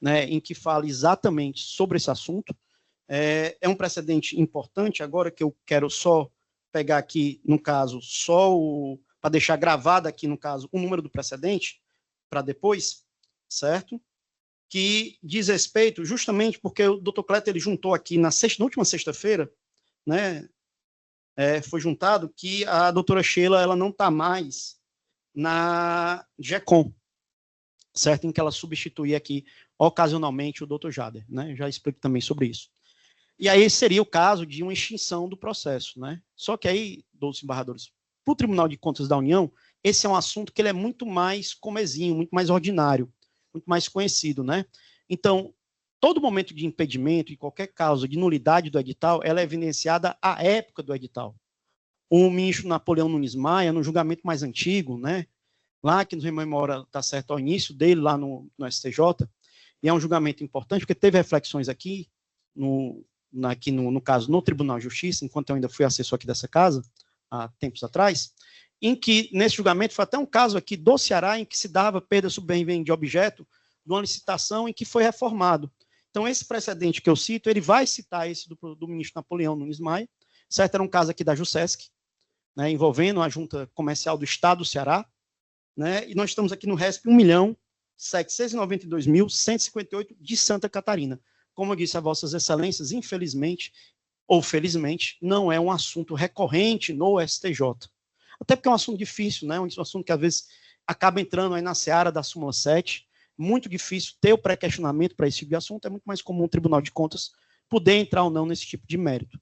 né, em que fala exatamente sobre esse assunto. É um precedente importante, agora que eu quero só pegar aqui, no caso, para deixar gravado aqui, no caso, o número do precedente, para depois, certo? Que diz respeito, justamente porque o Dr. Cleto, ele juntou aqui na última sexta-feira, né, foi juntado que a doutora Sheila, ela não está mais na GECOM, certo? Em que ela substitui aqui, ocasionalmente, o Dr. Jader, né? Já explico também sobre isso. E aí seria o caso de uma extinção do processo, né? Só que aí, doutos embargadores, para o Tribunal de Contas da União, esse é um assunto que ele é muito mais comezinho, muito mais ordinário, muito mais conhecido, né? Então, todo momento de impedimento e qualquer causa de nulidade do edital, ela é evidenciada à época do edital. O ministro Napoleão Nunes Maia, no julgamento mais antigo, né? Lá que nos rememora, tá certo, ao início dele, lá no STJ, e é um julgamento importante, porque teve reflexões aqui, no caso, no Tribunal de Justiça, enquanto eu ainda fui assessor aqui dessa casa, há tempos atrás, em que, nesse julgamento, foi até um caso aqui do Ceará, em que se dava perda subvenção de objeto de uma licitação em que foi reformado. Então, esse precedente que eu cito, ele vai citar esse do ministro Napoleão Nunes Maia, certo? Era um caso aqui da JUSESC, né, envolvendo a Junta Comercial do Estado do Ceará, né, e nós estamos aqui no RESP 1.792.158 de Santa Catarina. Como eu disse a vossas excelências, infelizmente, ou felizmente, não é um assunto recorrente no STJ. Até porque é um assunto difícil, né? Um assunto que às vezes acaba entrando aí na seara da súmula 7, muito difícil ter o pré-questionamento para esse tipo de assunto, é muito mais comum o Tribunal de Contas poder entrar ou não nesse tipo de mérito,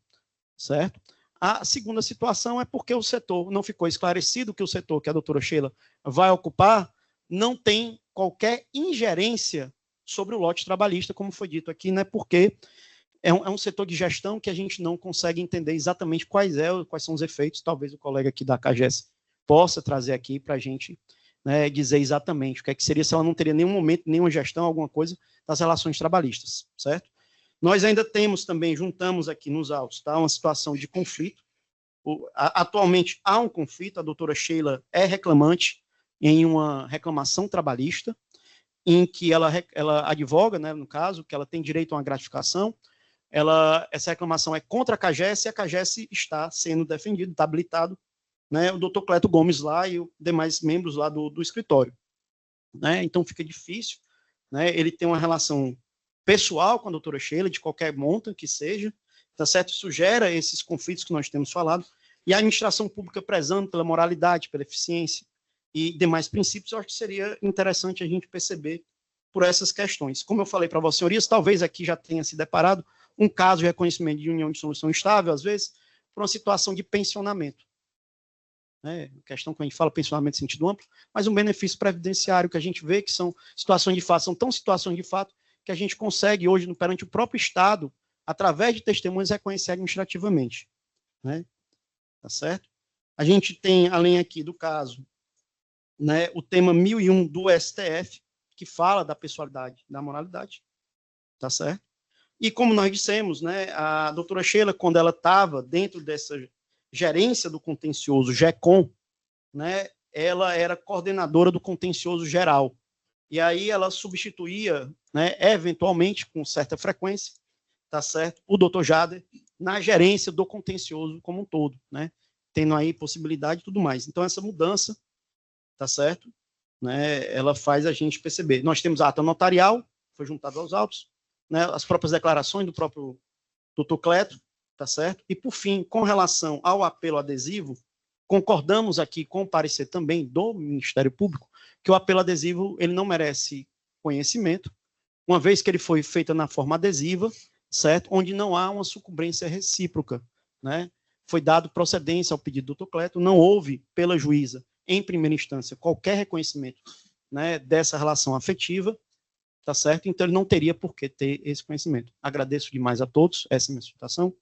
certo? A segunda situação é porque o setor não ficou esclarecido, que o setor que a doutora Sheila vai ocupar não tem qualquer ingerência sobre o lote trabalhista, como foi dito aqui, né? Porque é um setor de gestão que a gente não consegue entender exatamente quais são os efeitos. Talvez o colega aqui da CAGES possa trazer aqui para a gente, né, dizer exatamente o que é que seria se ela não teria nenhum momento, nenhuma gestão, alguma coisa das relações trabalhistas, certo? Nós ainda temos também, juntamos aqui nos autos, tá, uma situação de conflito. Atualmente há um conflito, a doutora Sheila é reclamante em uma reclamação trabalhista, em que ela advoga, né, no caso, que ela tem direito a uma gratificação, essa reclamação é contra a CAGES, e a CAGES está sendo defendida, está habilitado, né, o doutor Cleto Gomes lá e os demais membros lá do escritório. Né? Então fica difícil, né? Ele tem uma relação pessoal com a doutora Sheila, de qualquer monta que seja, tá certo? Isso gera esses conflitos que nós temos falado, e a administração pública prezando pela moralidade, pela eficiência e demais princípios, eu acho que seria interessante a gente perceber por essas questões. Como eu falei para Vossas Senhorias, talvez aqui já tenha se deparado um caso de reconhecimento de união de solução estável, às vezes, por uma situação de pensionamento. Né? Questão que a gente fala pensionamento em sentido amplo, mas um benefício previdenciário que a gente vê que são situações de fato, são tão situações de fato que a gente consegue hoje, perante o próprio Estado, através de testemunhas, reconhecer administrativamente. Né? Tá certo? A gente tem, além aqui do caso, né, o tema 1001 do STF, que fala da pessoalidade, da moralidade, tá certo? E como nós dissemos, né, a doutora Sheila, quando ela estava dentro dessa gerência do contencioso GECOM, né, ela era coordenadora do contencioso geral. E aí ela substituía, né, eventualmente, com certa frequência, tá certo, o doutor Jader na gerência do contencioso como um todo, né, tendo aí possibilidade e tudo mais. Então, essa mudança, tá certo, né, ela faz a gente perceber. Nós temos a ata notarial, foi juntado aos autos, né, as próprias declarações do próprio doutor Cleto, tá certo? E, por fim, com relação ao apelo adesivo, concordamos aqui com o parecer também do Ministério Público que o apelo adesivo ele não merece conhecimento, uma vez que ele foi feito na forma adesiva, certo? Onde não há uma sucumbência recíproca, né? Foi dado procedência ao pedido do doutor Cleto, não houve, pela juíza, em primeira instância, qualquer reconhecimento, né, dessa relação afetiva, tá certo? Então, ele não teria por que ter esse conhecimento. Agradeço demais a todos, essa é a minha citação,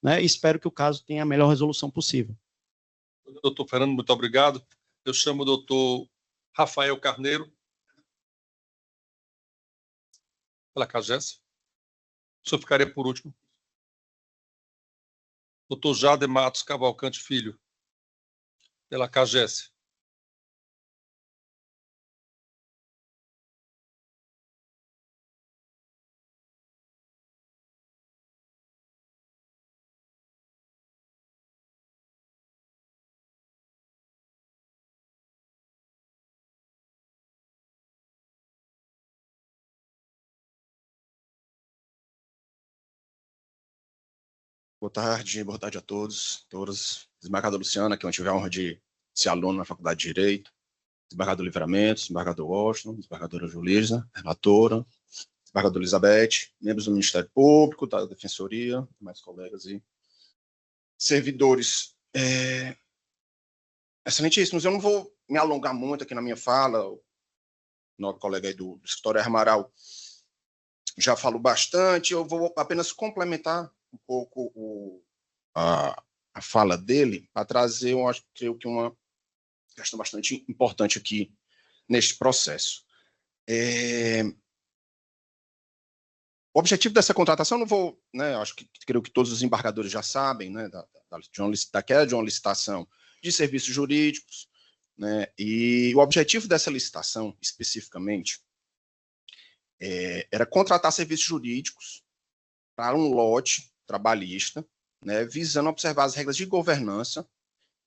né, e espero que o caso tenha a melhor resolução possível. Doutor Fernando, muito obrigado. Eu chamo o doutor Rafael Carneiro, pela CAGES. O senhor ficaria por último. Doutor Jader Matos Cavalcante Filho, pela CAGES. Boa tarde a todos, todas. Desembargador Luciana, que eu tive a honra de ser aluno na Faculdade de Direito, desembargador Livramento, desembargador Washington, desembargadora Julisa, relatora, desembargadora Elizabeth, membros do Ministério Público, da Defensoria, mais colegas e servidores. Excelentíssimos, eu não vou me alongar muito aqui na minha fala, o nosso colega aí do escritório Amaral já falou bastante, eu vou apenas complementar um pouco a fala dele para trazer, eu acho, creio que uma questão bastante importante aqui neste processo. O objetivo dessa contratação, não vou, né, creio que todos os embargadores já sabem, né, da queda de uma licitação de serviços jurídicos, né, e o objetivo dessa licitação, especificamente, era contratar serviços jurídicos para um lote trabalhista, né, visando observar as regras de governança,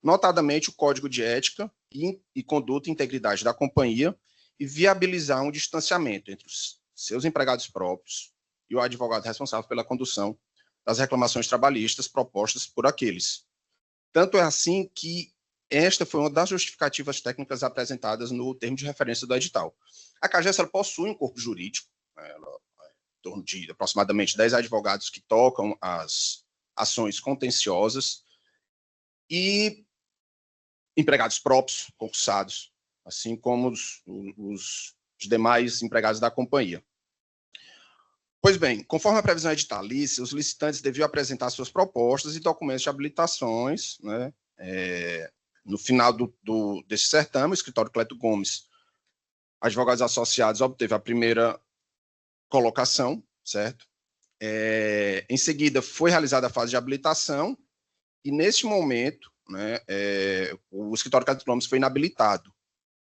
notadamente o Código de Ética e Conduta e Integridade da companhia, e viabilizar um distanciamento entre os seus empregados próprios e o advogado responsável pela condução das reclamações trabalhistas propostas por aqueles. Tanto é assim que esta foi uma das justificativas técnicas apresentadas no termo de referência do edital. A CAGES possui um corpo jurídico, em torno de aproximadamente 10 advogados que tocam as ações contenciosas e empregados próprios, concursados, assim como os demais empregados da companhia. Pois bem, conforme a previsão editalícia, os licitantes deviam apresentar suas propostas e documentos de habilitações, né? No final desse certame, o escritório Cleto Gomes, advogados associados, obteve a primeira colocação, certo? Em seguida, foi realizada a fase de habilitação e, neste momento, né, o escritório Cleto Gomes foi inabilitado,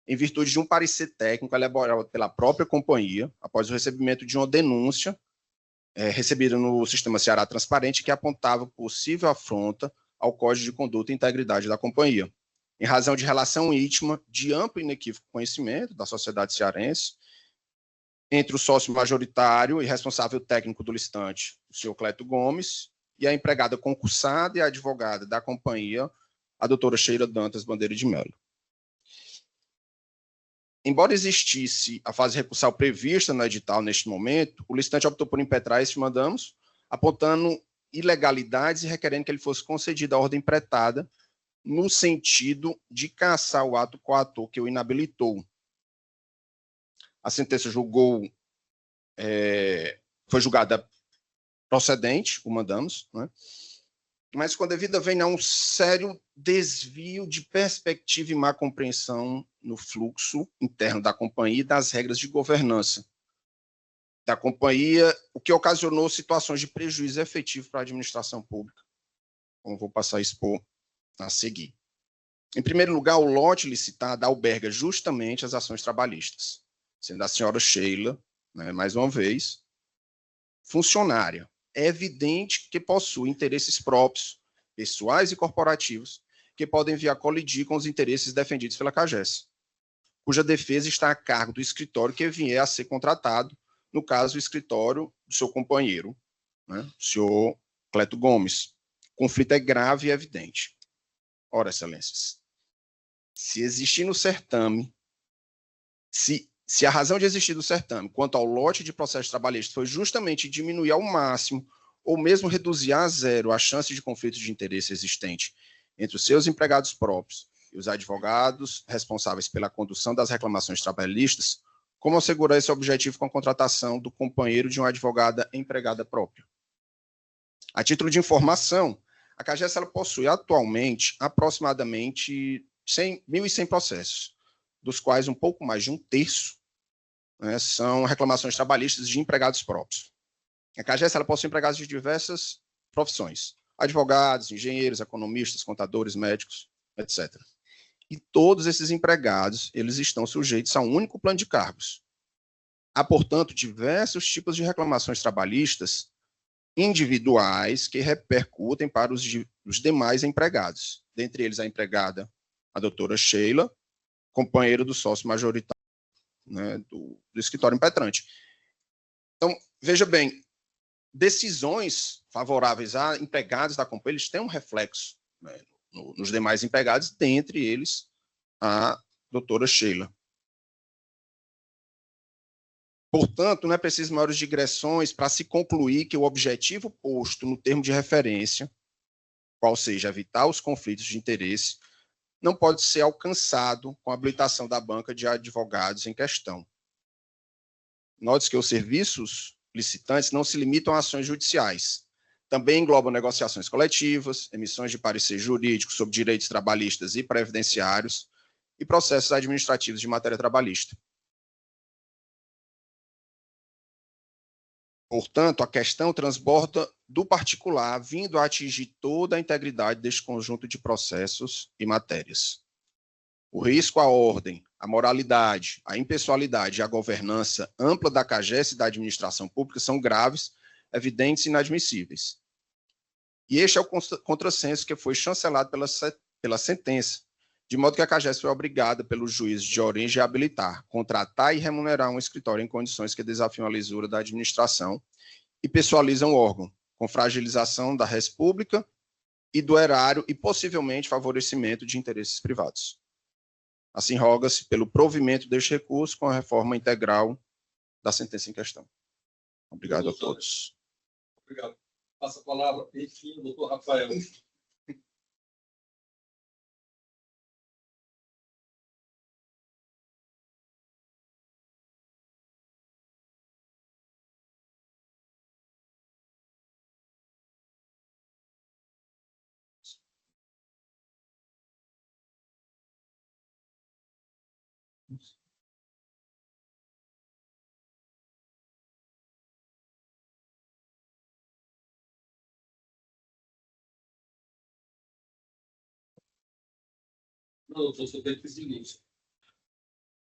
em virtude de um parecer técnico elaborado pela própria companhia, após o recebimento de uma denúncia recebida no Sistema Ceará Transparente, que apontava possível afronta ao Código de Conduta e Integridade da companhia, em razão de relação íntima de amplo e inequívoco conhecimento da sociedade cearense entre o sócio majoritário e responsável técnico do licitante, o senhor Cleto Gomes, e a empregada concursada e advogada da companhia, a doutora Sheila Dantas Bandeira de Mello. Embora existisse a fase recursal prevista no edital neste momento, o licitante optou por impetrar estes mandados, apontando ilegalidades e requerendo que ele fosse concedida a ordem pretada no sentido de cassar o ato coator que o inabilitou. A sentença foi julgada procedente, o mandamos, né? Mas com a devida vem a um sério desvio de perspectiva e má compreensão no fluxo interno da companhia e das regras de governança da companhia, o que ocasionou situações de prejuízo efetivo para a administração pública, como vou passar a expor a seguir. Em primeiro lugar, o lote licitado alberga justamente as ações trabalhistas, sendo a senhora Sheila, né, mais uma vez, funcionária. É evidente que possui interesses próprios, pessoais e corporativos, que podem vir a colidir com os interesses defendidos pela CAGES, cuja defesa está a cargo do escritório que vier a ser contratado, no caso, o escritório do seu companheiro, né, o senhor Cleto Gomes. O conflito é grave e evidente. Ora, excelências, se existir no certame, se a razão de existir do certame quanto ao lote de processo trabalhista foi justamente diminuir ao máximo ou mesmo reduzir a zero a chance de conflito de interesse existente entre os seus empregados próprios e os advogados responsáveis pela condução das reclamações trabalhistas, como assegurar esse objetivo com a contratação do companheiro de uma advogada empregada própria? A título de informação, a CAGES possui atualmente aproximadamente 1.100 processos, dos quais um pouco mais de um terço, né, são reclamações trabalhistas de empregados próprios. A CAGES possui empregados de diversas profissões, advogados, engenheiros, economistas, contadores, médicos, etc. E todos esses empregados, eles estão sujeitos a um único plano de cargos. Há, portanto, diversos tipos de reclamações trabalhistas individuais que repercutem para os demais empregados, dentre eles a empregada, a doutora Sheila, companheira do sócio majoritário, né, do escritório impetrante. Então, veja bem, decisões favoráveis a empregados da companhia, eles têm um reflexo, né, nos demais empregados, dentre eles a doutora Sheila. Portanto, não é preciso maiores digressões para se concluir que o objetivo posto no termo de referência, qual seja evitar os conflitos de interesse, não pode ser alcançado com a habilitação da banca de advogados em questão. Note que os serviços licitantes não se limitam a ações judiciais. Também englobam negociações coletivas, emissões de parecer jurídico sobre direitos trabalhistas e previdenciários e processos administrativos de matéria trabalhista. Portanto, a questão transborda do particular, vindo a atingir toda a integridade deste conjunto de processos e matérias. O risco à ordem, à moralidade, à impessoalidade e à governança ampla da CAGES e da administração pública são graves, evidentes e inadmissíveis. E este é o contrassenso que foi chancelado pela sentença, de modo que a CAGES foi obrigada pelos juízes de origem a habilitar, contratar e remunerar um escritório em condições que desafiam a lisura da administração e pessoalizam o órgão, com fragilização da res pública e do erário e possivelmente favorecimento de interesses privados. Assim, roga-se pelo provimento deste recurso com a reforma integral da sentença em questão. Obrigado a todos. Obrigado. Passa a palavra, enfim, o doutor Rafael.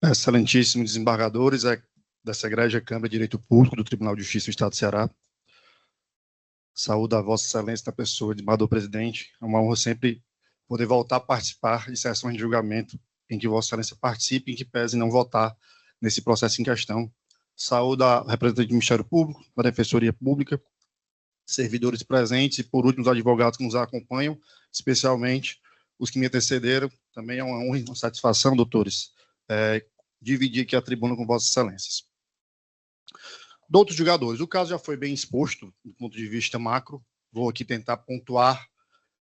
Excelentíssimos desembargadores dessa Egrégia Câmara de Direito Público do Tribunal de Justiça do Estado do Ceará, Saúdo a Vossa Excelência na pessoa de desembargador presidente. É uma honra sempre poder voltar a participar de sessões de julgamento em que Vossa Excelência participe, em que pese não votar nesse processo em questão. Saúdo a representante do Ministério Público, da Defensoria Pública, servidores presentes e, por último, os advogados que nos acompanham, especialmente os que me antecederam. Também é uma honra e uma satisfação, doutores, dividir aqui a tribuna com Vossas Excelências. Doutos julgadores, o caso já foi bem exposto do ponto de vista macro. Vou aqui tentar pontuar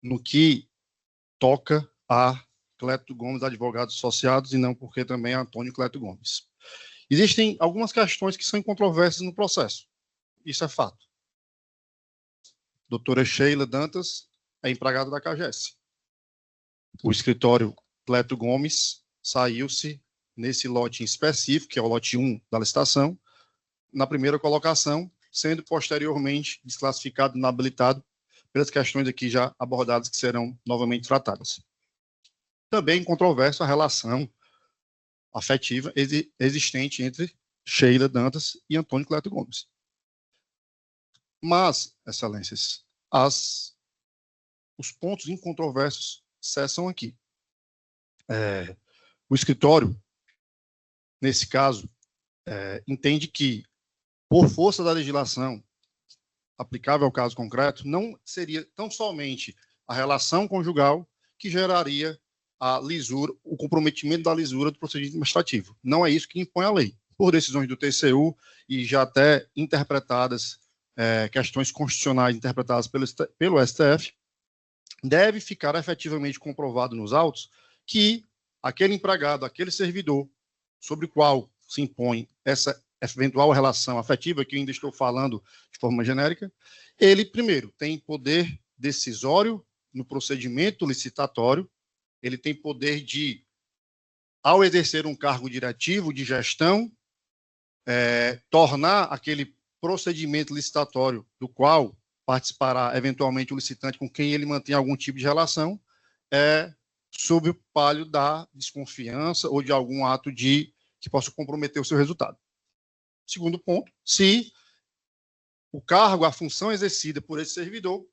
no que toca a Cleto Gomes, advogados associados, e não porque também é Antônio Cleto Gomes. Existem algumas questões que são incontroversas no processo. Isso é fato. Doutora Sheila Dantas é empregada da CAGES. O escritório Cleto Gomes saiu-se nesse lote em específico, que é o lote 1 da licitação, na primeira colocação, sendo posteriormente desclassificado e inabilitado pelas questões aqui já abordadas, que serão novamente tratadas. Também controversa a relação afetiva existente entre Sheila Dantas e Antônio Cleto Gomes. Mas, excelências, os pontos incontroversos cessam aqui. O escritório, nesse caso, entende que, por força da legislação aplicável ao caso concreto, não seria tão somente a relação conjugal que geraria a lisura, o comprometimento da lisura do procedimento administrativo. Não é isso que impõe a lei. Por decisões do TCU e já até interpretadas, questões constitucionais interpretadas pelo STF, deve ficar efetivamente comprovado nos autos que aquele empregado, aquele servidor, sobre o qual se impõe essa eventual relação afetiva, que eu ainda estou falando de forma genérica, ele, primeiro, tem poder decisório no procedimento licitatório, ele tem poder de, ao exercer um cargo diretivo de gestão, tornar aquele procedimento licitatório do qual participará eventualmente o licitante com quem ele mantém algum tipo de relação, sob o palio da desconfiança ou de algum ato que possa comprometer o seu resultado. Segundo ponto, se o cargo, a função exercida por esse servidor,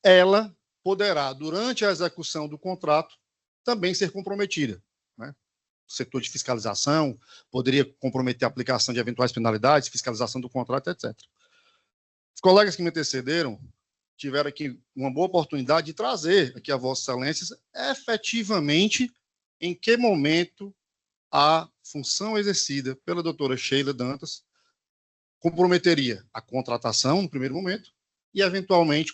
ela poderá, durante a execução do contrato, também ser comprometida. Né? O setor de fiscalização poderia comprometer a aplicação de eventuais penalidades, fiscalização do contrato, etc. Os colegas que me antecederam tiveram aqui uma boa oportunidade de trazer aqui a Vossas Excelências efetivamente em que momento a função exercida pela doutora Sheila Dantas comprometeria a contratação, no primeiro momento, e, eventualmente,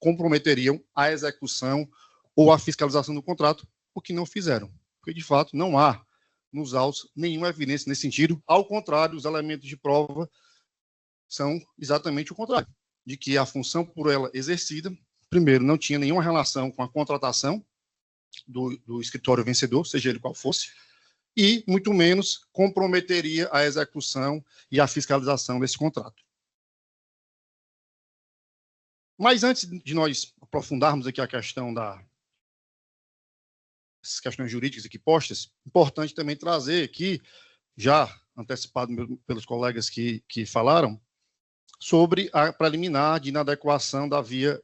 comprometeriam a execução ou a fiscalização do contrato, o que não fizeram. Porque, de fato, não há nos autos nenhuma evidência nesse sentido. Ao contrário, os elementos de prova são exatamente o contrário, de que a função por ela exercida, primeiro, não tinha nenhuma relação com a contratação do escritório vencedor, seja ele qual fosse, e, muito menos, comprometeria a execução e a fiscalização desse contrato. Mas antes de nós aprofundarmos aqui a questão essas questões jurídicas aqui postas, importante também trazer aqui, já antecipado pelos colegas que falaram, sobre a preliminar de inadequação da via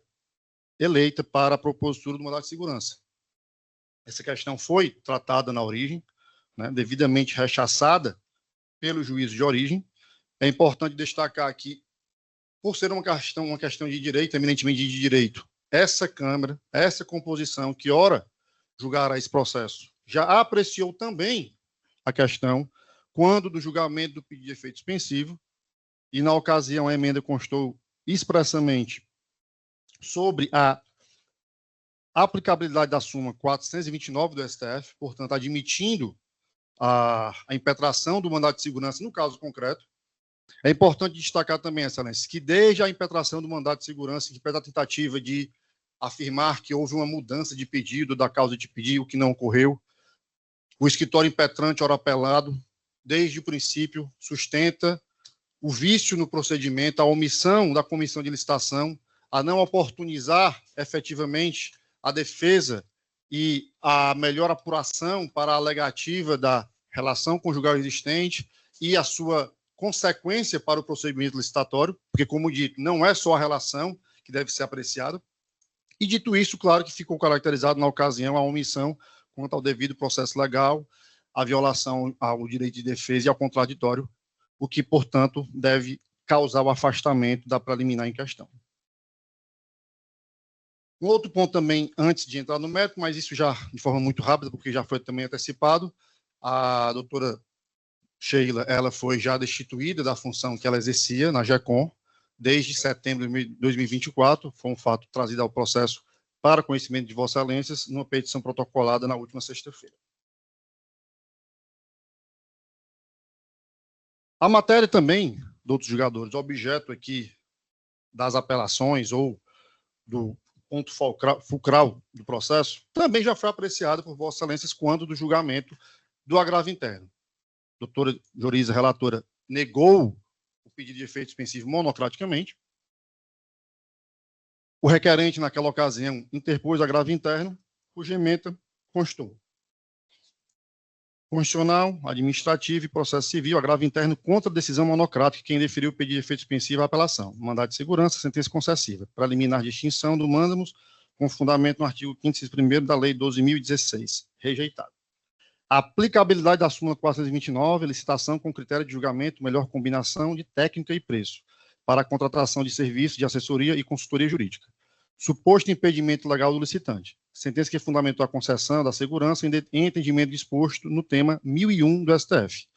eleita para a propositura do mandado de segurança. Essa questão foi tratada na origem, né, devidamente rechaçada pelo juízo de origem. É importante destacar aqui, por ser uma questão de direito, eminentemente de direito, essa Câmara, essa composição que ora julgará esse processo, já apreciou também a questão quando do julgamento do pedido de efeito suspensivo, e na ocasião a emenda constou expressamente sobre a aplicabilidade da súmula 429 do STF, portanto, admitindo a impetração do mandado de segurança no caso concreto. É importante destacar também, excelência, que desde a impetração do mandado de segurança, que pela tentativa de afirmar que houve uma mudança de pedido da causa de pedido, o que não ocorreu, o escritório impetrante, ora apelado, desde o princípio, sustenta o vício no procedimento, a omissão da comissão de licitação, a não oportunizar efetivamente a defesa e a melhor apuração para a alegativa da relação conjugal existente e a sua consequência para o procedimento licitatório, porque, como dito, não é só a relação que deve ser apreciada. E, dito isso, claro que ficou caracterizado na ocasião a omissão quanto ao devido processo legal, a violação ao direito de defesa e ao contraditório, o que, portanto, deve causar o afastamento da preliminar em questão. Um outro ponto também, antes de entrar no mérito, mas isso já de forma muito rápida, porque já foi também antecipado, a doutora Sheila, ela foi já destituída da função que ela exercia na GECOM, desde setembro de 2024, foi um fato trazido ao processo para conhecimento de Vossas Excelências, numa petição protocolada na última sexta-feira. A matéria também, de outros julgadores, objeto aqui das apelações ou do ponto fulcral do processo, também já foi apreciada por Vossas Excelências quando do julgamento do agravo interno. A doutora Joriza, relatora, negou o pedido de efeito suspensivo monocraticamente. O requerente, naquela ocasião, interpôs agravo interno, cuja ementa constou. Constitucional, administrativo e processo civil, agravo interno contra a decisão monocrática, quem deferiu o pedido de efeito suspensivo à apelação. Mandado de segurança, sentença concessiva. Para eliminar de extinção do mandamus, com fundamento no artigo 5º, inciso 1º da Lei 12.016. Rejeitado. A aplicabilidade da súmula 429, licitação com critério de julgamento, melhor combinação de técnica e preço, para a contratação de serviços de assessoria e consultoria jurídica. Suposto impedimento legal do licitante. Sentença que fundamentou a concessão da segurança em entendimento disposto no tema 1001 do STF.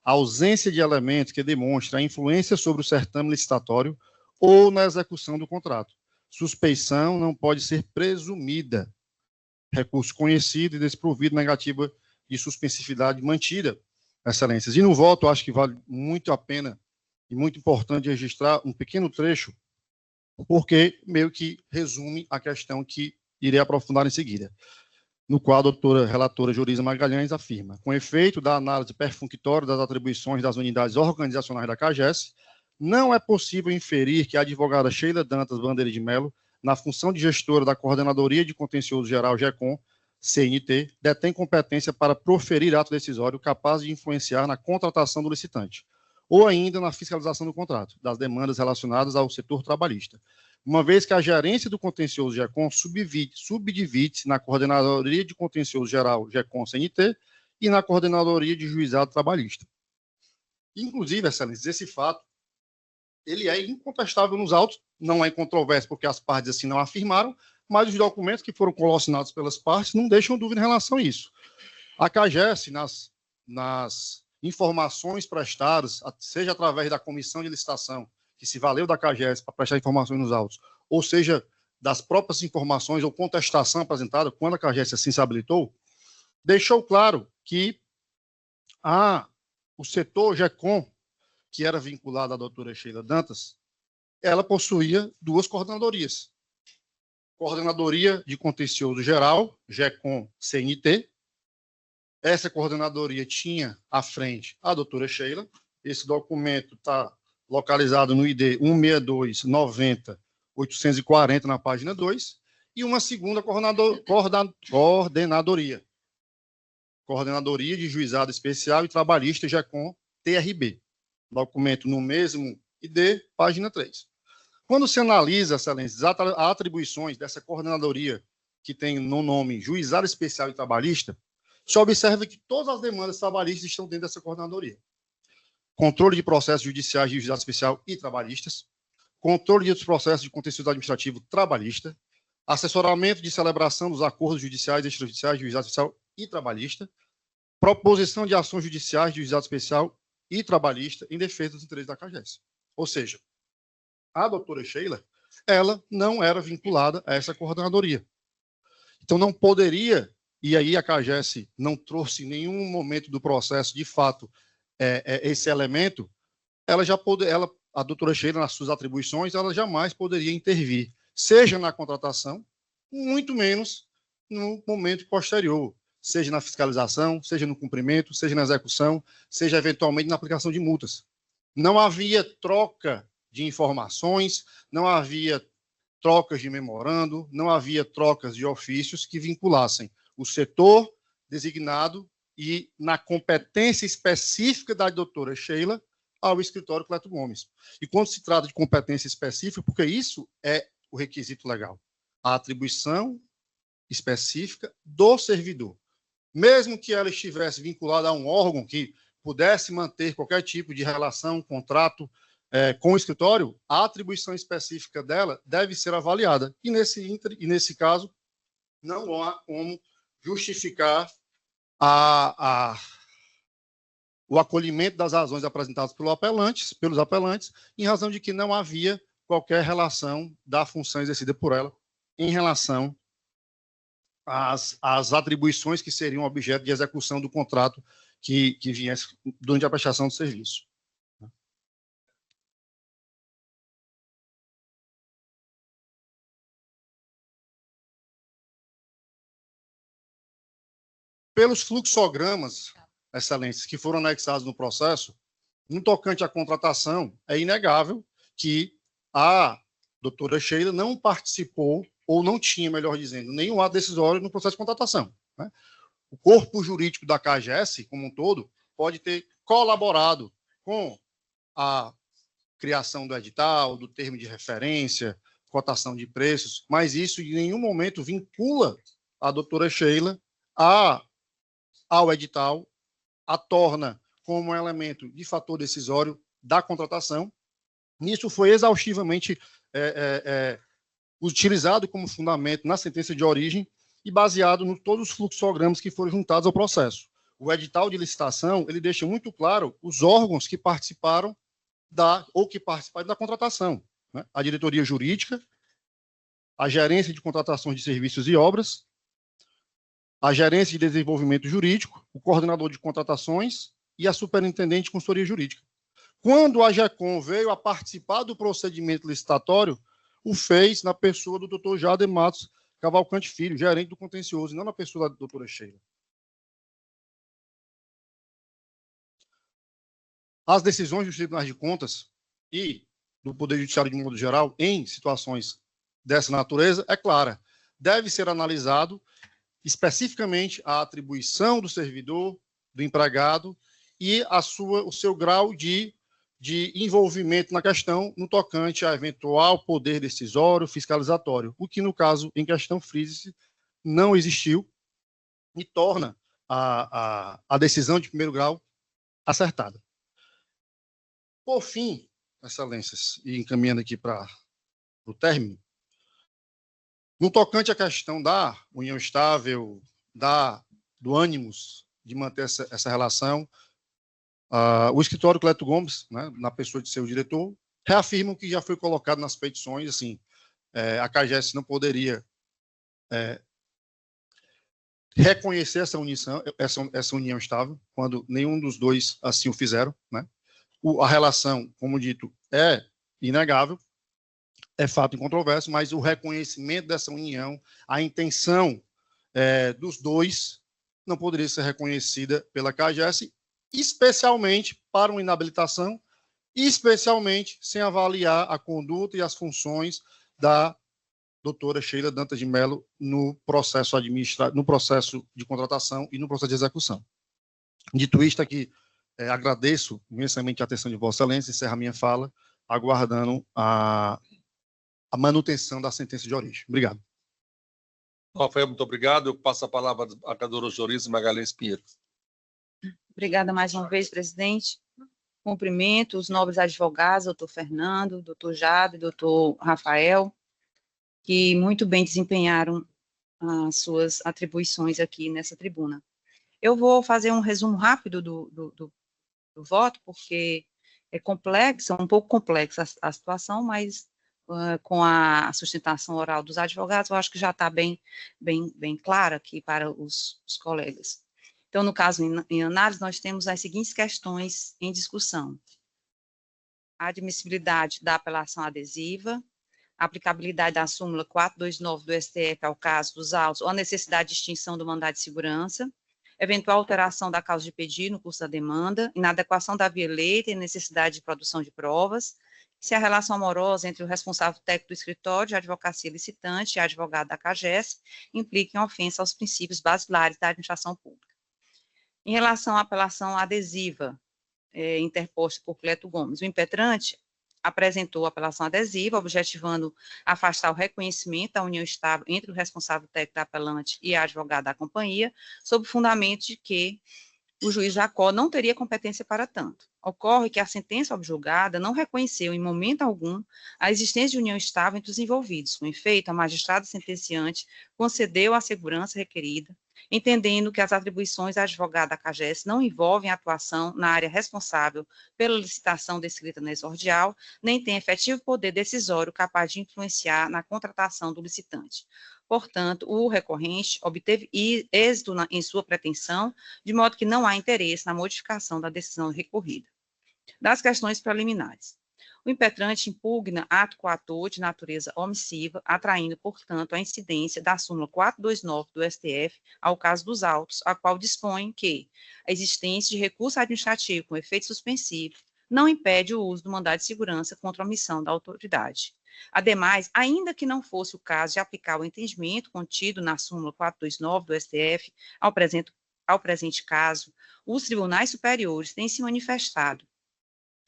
A ausência de elementos que demonstrem a influência sobre o certame licitatório ou na execução do contrato. Suspeição não pode ser presumida. Recurso conhecido e desprovido negativa de suspensividade mantida, Excelências. E no voto, acho que vale muito a pena e muito importante registrar um pequeno trecho, porque meio que resume a questão que irei aprofundar em seguida, no qual a doutora relatora Joriza Magalhães afirma: com efeito da análise perfunctória das atribuições das unidades organizacionais da CAGES, não é possível inferir que a advogada Sheila Dantas Bandeira de Mello, na função de gestora da Coordenadoria de Contencioso Geral GECOM, CNT, detém competência para proferir ato decisório capaz de influenciar na contratação do licitante, ou ainda na fiscalização do contrato, das demandas relacionadas ao setor trabalhista, uma vez que a gerência do contencioso GECOM subdivide-se na Coordenadoria de Contencioso Geral GECOM-CNT e na Coordenadoria de Juizado Trabalhista. Inclusive, Excelências, esse fato ele é incontestável nos autos, não é controvérsia porque as partes assim não afirmaram, mas os documentos que foram colacionados pelas partes não deixam dúvida em relação a isso. A CAGES, nas informações prestadas, seja através da comissão de licitação, que se valeu da CAGES para prestar informações nos autos, ou seja, das próprias informações ou contestação apresentada quando a CAGES assim se habilitou, deixou claro que o setor GECOM, que era vinculado à doutora Sheila Dantas, ela possuía duas coordenadorias. Coordenadoria de Contencioso Geral, GECOM-CNT. Essa coordenadoria tinha à frente a doutora Sheila. Esse documento está localizado no ID 162-90-840, na página 2. E uma segunda coordenadoria. Coordenadoria de Juizado Especial e Trabalhista GECOM-TRB. Documento no mesmo ID, página 3. Quando se analisa, Excelências, as atribuições dessa coordenadoria, que tem no nome Juizado Especial e Trabalhista, se observa que todas as demandas trabalhistas estão dentro dessa coordenadoria. Controle de processos judiciais de juizado especial e trabalhistas, controle dos processos de contencioso administrativo trabalhista, assessoramento de celebração dos acordos judiciais e extrajudiciais de juizado especial e trabalhista, proposição de ações judiciais de juizado especial e trabalhista em defesa dos interesses da CAGES. Ou seja, a doutora Sheila, ela não era vinculada a essa coordenadoria. Então, não poderia, e aí a CAGES não trouxe em nenhum momento do processo, de fato, esse elemento, a doutora Sheila, nas suas atribuições, ela jamais poderia intervir, seja na contratação, muito menos no momento posterior, seja na fiscalização, seja no cumprimento, seja na execução, seja eventualmente na aplicação de multas. Não havia troca de informações, não havia trocas de memorando, não havia trocas de ofícios que vinculassem o setor designado e na competência específica da doutora Sheila ao escritório Cleto Gomes. E quando se trata de competência específica, porque isso é o requisito legal, a atribuição específica do servidor. Mesmo que ela estivesse vinculada a um órgão que pudesse manter qualquer tipo de relação, contrato com o escritório, a atribuição específica dela deve ser avaliada. E nesse caso, não há como justificar o acolhimento das razões apresentadas pelos apelantes, em razão de que não havia qualquer relação da função exercida por ela em relação às atribuições que seriam objeto de execução do contrato que viesse durante a prestação do serviço. Pelos fluxogramas, excelências, que foram anexados no processo, no tocante à contratação, é inegável que a doutora Sheila não participou, ou não tinha, melhor dizendo, nenhum ato decisório no processo de contratação, né? O corpo jurídico da CAGES, como um todo, pode ter colaborado com a criação do edital, do termo de referência, cotação de preços, mas isso em nenhum momento vincula a doutora Sheila ao edital, a torna como um elemento de fator decisório da contratação. Isso foi exaustivamente utilizado como fundamento na sentença de origem e baseado em todos os fluxogramas que foram juntados ao processo. O edital de licitação, ele deixa muito claro os órgãos que participaram da contratação, né? A diretoria jurídica, a gerência de contratações de serviços e obras, a gerência de desenvolvimento jurídico, o coordenador de contratações e a superintendente de consultoria jurídica. Quando a GECOM veio a participar do procedimento licitatório, o fez na pessoa do Dr. Jader Matos Cavalcante Filho, gerente do contencioso, e não na pessoa da doutora Sheila. As decisões dos tribunais de contas e do Poder Judiciário de modo geral, em situações dessa natureza, é clara. Deve ser analisado especificamente a atribuição do servidor, do empregado, e o seu grau de envolvimento na questão no tocante a eventual poder decisório, fiscalizatório, o que, no caso em questão, frise-se, não existiu e torna a decisão de primeiro grau acertada. Por fim, excelências, e encaminhando aqui para o término, no tocante à questão da união estável, do ânimos de manter essa relação, o escritório Cleto Gomes, né, na pessoa de seu diretor, reafirma o que já foi colocado nas petições, assim, a CAGES não poderia reconhecer essa união estável, quando nenhum dos dois assim o fizeram, né? A relação, como dito, é inegável, é fato incontroverso, mas o reconhecimento dessa união, a intenção dos dois, não poderia ser reconhecida pela CAGES, especialmente para uma inabilitação, e especialmente sem avaliar a conduta e as funções da doutora Sheila Dantas de Mello no processo no processo de contratação e no processo de execução. Dito isto aqui, agradeço imensamente a atenção de Vossa Excelência, encerro a minha fala, aguardando a manutenção da sentença de origem. Obrigado. Rafael, muito obrigado. Eu passo a palavra à doutora Jorisa Magalhães Pinheiro. Obrigada mais uma vez, presidente. Cumprimento os nobres advogados, doutor Fernando, doutor Jade, doutor Rafael, que muito bem desempenharam as suas atribuições aqui nessa tribuna. Eu vou fazer um resumo rápido do voto, porque é complexa, um pouco complexa a situação, mas com a sustentação oral dos advogados, eu acho que já está bem clara aqui para os colegas. Então, no caso, em análise, nós temos as seguintes questões em discussão: a admissibilidade da apelação adesiva, a aplicabilidade da súmula 429 do STF ao caso dos autos ou a necessidade de extinção do mandado de segurança, eventual alteração da causa de pedido no curso da demanda, inadequação da via eleita e necessidade de produção de provas, se a relação amorosa entre o responsável técnico do escritório de advocacia licitante e a advogada da CAGES implica em ofensa aos princípios basilares da administração pública. Em relação à apelação adesiva, interposta por Cleto Gomes. O impetrante apresentou apelação adesiva, objetivando afastar o reconhecimento da união estável entre o responsável técnico da apelante e a advogada da companhia, sob o fundamento de que o juiz Jacó não teria competência para tanto. Ocorre que a sentença objulgada não reconheceu em momento algum a existência de união estável entre os envolvidos. Com efeito, a magistrada sentenciante concedeu a segurança requerida, entendendo que as atribuições da advogada da CAGES não envolvem atuação na área responsável pela licitação descrita na exordial, nem tem efetivo poder decisório capaz de influenciar na contratação do licitante. Portanto, o recorrente obteve êxito em sua pretensão, de modo que não há interesse na modificação da decisão recorrida. Das questões preliminares. O impetrante impugna ato coator de natureza omissiva, atraindo, portanto, a incidência da súmula 429 do STF ao caso dos autos, a qual dispõe que a existência de recurso administrativo com efeito suspensivo não impede o uso do mandado de segurança contra a omissão da autoridade. Ademais, ainda que não fosse o caso de aplicar o entendimento contido na súmula 429 do STF ao presente caso, os tribunais superiores têm se manifestado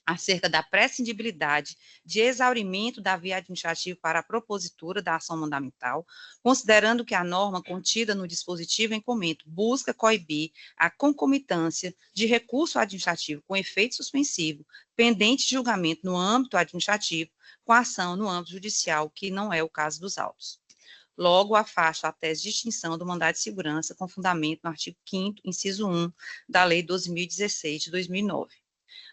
acerca da prescindibilidade de exaurimento da via administrativa para a propositura da ação mandamental, considerando que a norma contida no dispositivo em comento busca coibir a concomitância de recurso administrativo com efeito suspensivo, pendente de julgamento no âmbito administrativo, com a ação no âmbito judicial, que não é o caso dos autos. Logo, afasta a tese de extinção do mandado de segurança com fundamento no artigo 5º, inciso 1, da Lei 12.016, de 2009.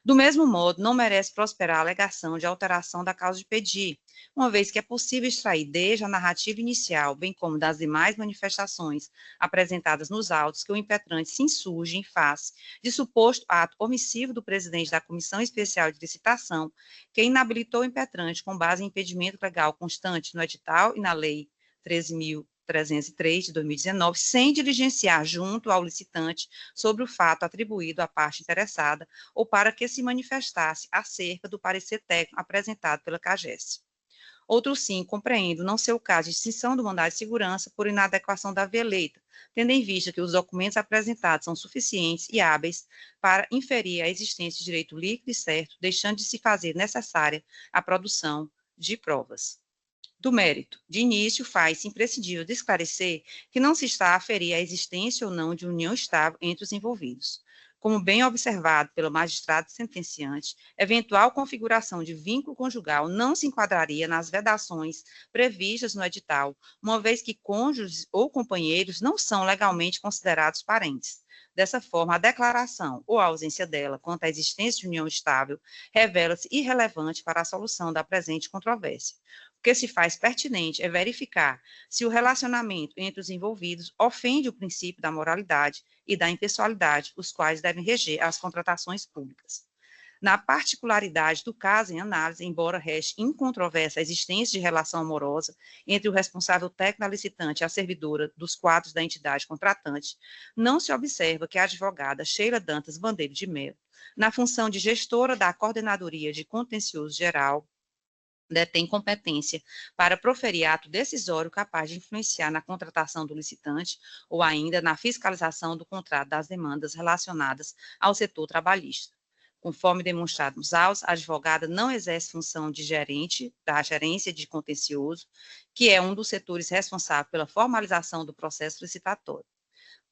Do mesmo modo, não merece prosperar a alegação de alteração da causa de pedir, uma vez que é possível extrair desde a narrativa inicial, bem como das demais manifestações apresentadas nos autos, que o impetrante se insurge em face de suposto ato omissivo do presidente da Comissão Especial de Licitação, que inabilitou o impetrante com base em impedimento legal constante no edital e na Lei 13.303, de 2019, sem diligenciar junto ao licitante sobre o fato atribuído à parte interessada ou para que se manifestasse acerca do parecer técnico apresentado pela CAGES. Outro sim, compreendo não ser o caso de extinção do mandado de segurança por inadequação da via eleita, tendo em vista que os documentos apresentados são suficientes e hábeis para inferir a existência de direito líquido e certo, deixando de se fazer necessária a produção de provas. Do mérito, de início, faz-se imprescindível de esclarecer que não se está a aferir a existência ou não de união estável entre os envolvidos. Como bem observado pelo magistrado sentenciante, eventual configuração de vínculo conjugal não se enquadraria nas vedações previstas no edital, uma vez que cônjuges ou companheiros não são legalmente considerados parentes. Dessa forma, a declaração ou a ausência dela quanto à existência de união estável revela-se irrelevante para a solução da presente controvérsia. O que se faz pertinente é verificar se o relacionamento entre os envolvidos ofende o princípio da moralidade e da impessoalidade, os quais devem reger as contratações públicas. Na particularidade do caso em análise, embora reste incontroversa a existência de relação amorosa entre o responsável técnico da licitante e a servidora dos quadros da entidade contratante, não se observa que a advogada Sheila Dantas Bandeira de Mello, na função de gestora da Coordenadoria de Contencioso Geral, detém competência para proferir ato decisório capaz de influenciar na contratação do licitante ou ainda na fiscalização do contrato das demandas relacionadas ao setor trabalhista. Conforme demonstrado nos autos, a advogada não exerce função de gerente da gerência de contencioso, que é um dos setores responsável pela formalização do processo licitatório.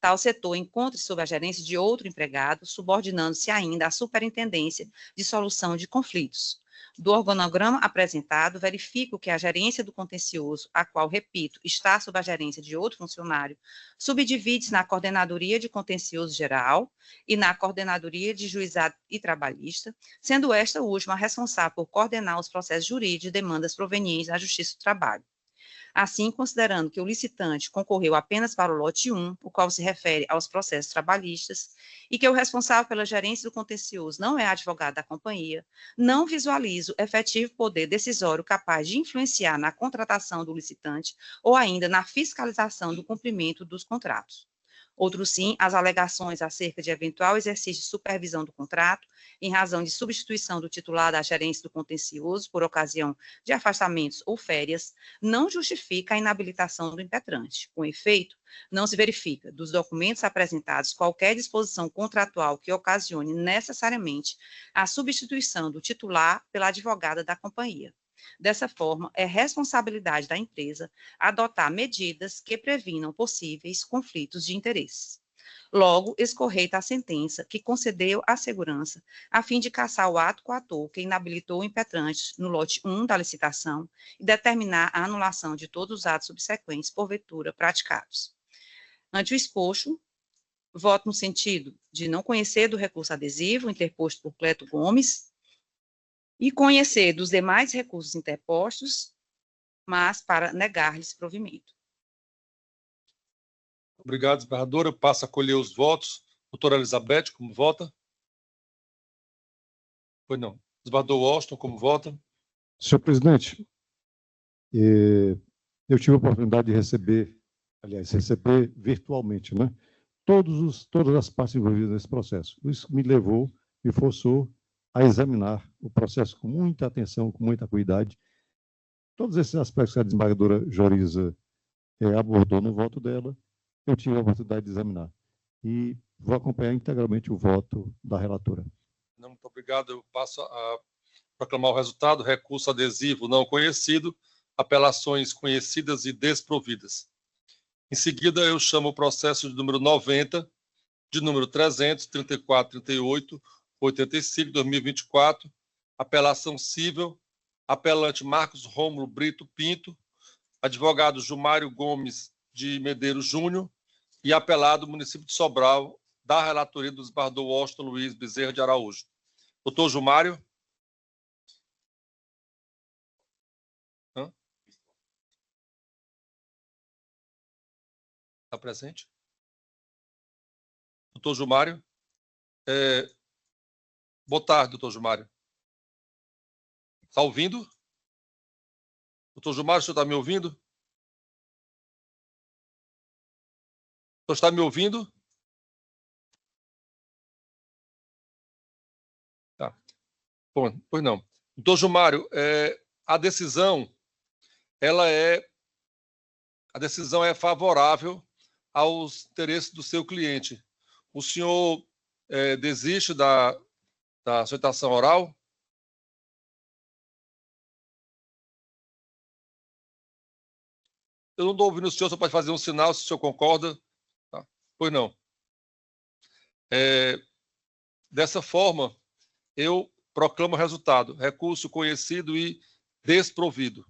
Tal setor encontra-se sob a gerência de outro empregado, subordinando-se ainda à superintendência de solução de conflitos. Do organograma apresentado, verifico que a gerência do contencioso, a qual, repito, está sob a gerência de outro funcionário, subdivide-se na Coordenadoria de Contencioso Geral e na Coordenadoria de Juizado e Trabalhista, sendo esta última responsável por coordenar os processos jurídicos e demandas provenientes da Justiça do Trabalho. Assim, considerando que o licitante concorreu apenas para o lote 1, o qual se refere aos processos trabalhistas, e que o responsável pela gerência do contencioso não é advogado da companhia, não visualizo efetivo poder decisório capaz de influenciar na contratação do licitante ou ainda na fiscalização do cumprimento dos contratos. Outro sim, as alegações acerca de eventual exercício de supervisão do contrato, em razão de substituição do titular da gerência do contencioso por ocasião de afastamentos ou férias, não justifica a inabilitação do impetrante. Com efeito, não se verifica dos documentos apresentados qualquer disposição contratual que ocasione necessariamente a substituição do titular pela advogada da companhia. Dessa forma, é responsabilidade da empresa adotar medidas que previnam possíveis conflitos de interesses. Logo, escorreita a sentença que concedeu a segurança a fim de cassar o ato coator que inabilitou o impetrante no lote 1 da licitação e determinar a anulação de todos os atos subsequentes porventura praticados. Ante o exposto, voto no sentido de não conhecer do recurso adesivo interposto por Cleto Gomes e conhecer dos demais recursos interpostos, mas para negar-lhes provimento. Obrigado, desembargadora. Eu passo a colher os votos. Doutora Elizabeth, como vota? Pois não. Desembargador Washington, como vota? Senhor presidente, eu tive a oportunidade de receber virtualmente, né, todas as partes envolvidas nesse processo. Isso me forçou a examinar o processo com muita atenção, com muita cuidado. Todos esses aspectos que a desembargadora Joriza abordou no voto dela, eu tive a oportunidade de examinar. E vou acompanhar integralmente o voto da relatora. Não, muito obrigado. Eu passo a proclamar o resultado. Recurso adesivo não conhecido, apelações conhecidas e desprovidas. Em seguida, eu chamo o processo de número 90, de número 33438, 85, 2024, apelação cível, apelante Marcos Rômulo Brito Pinto, advogado Gilmário Gomes de Medeiros Júnior e apelado município de Sobral, da relatoria do desembargador Washington Luiz Bezerra de Araújo. Doutor Gilmário. Está presente? Doutor Gilmário. Boa tarde, doutor Gilmário. Está ouvindo? Doutor Gilmário, o senhor está me ouvindo? O senhor está me ouvindo? Tá. Bom, pois não. Doutor Gilmário, a decisão é favorável aos interesses do seu cliente. O senhor desiste da sustentação oral? Eu não estou ouvindo o senhor pode fazer um sinal se o senhor concorda. Tá. Pois não. Dessa forma, eu proclamo o resultado. Recurso conhecido e desprovido.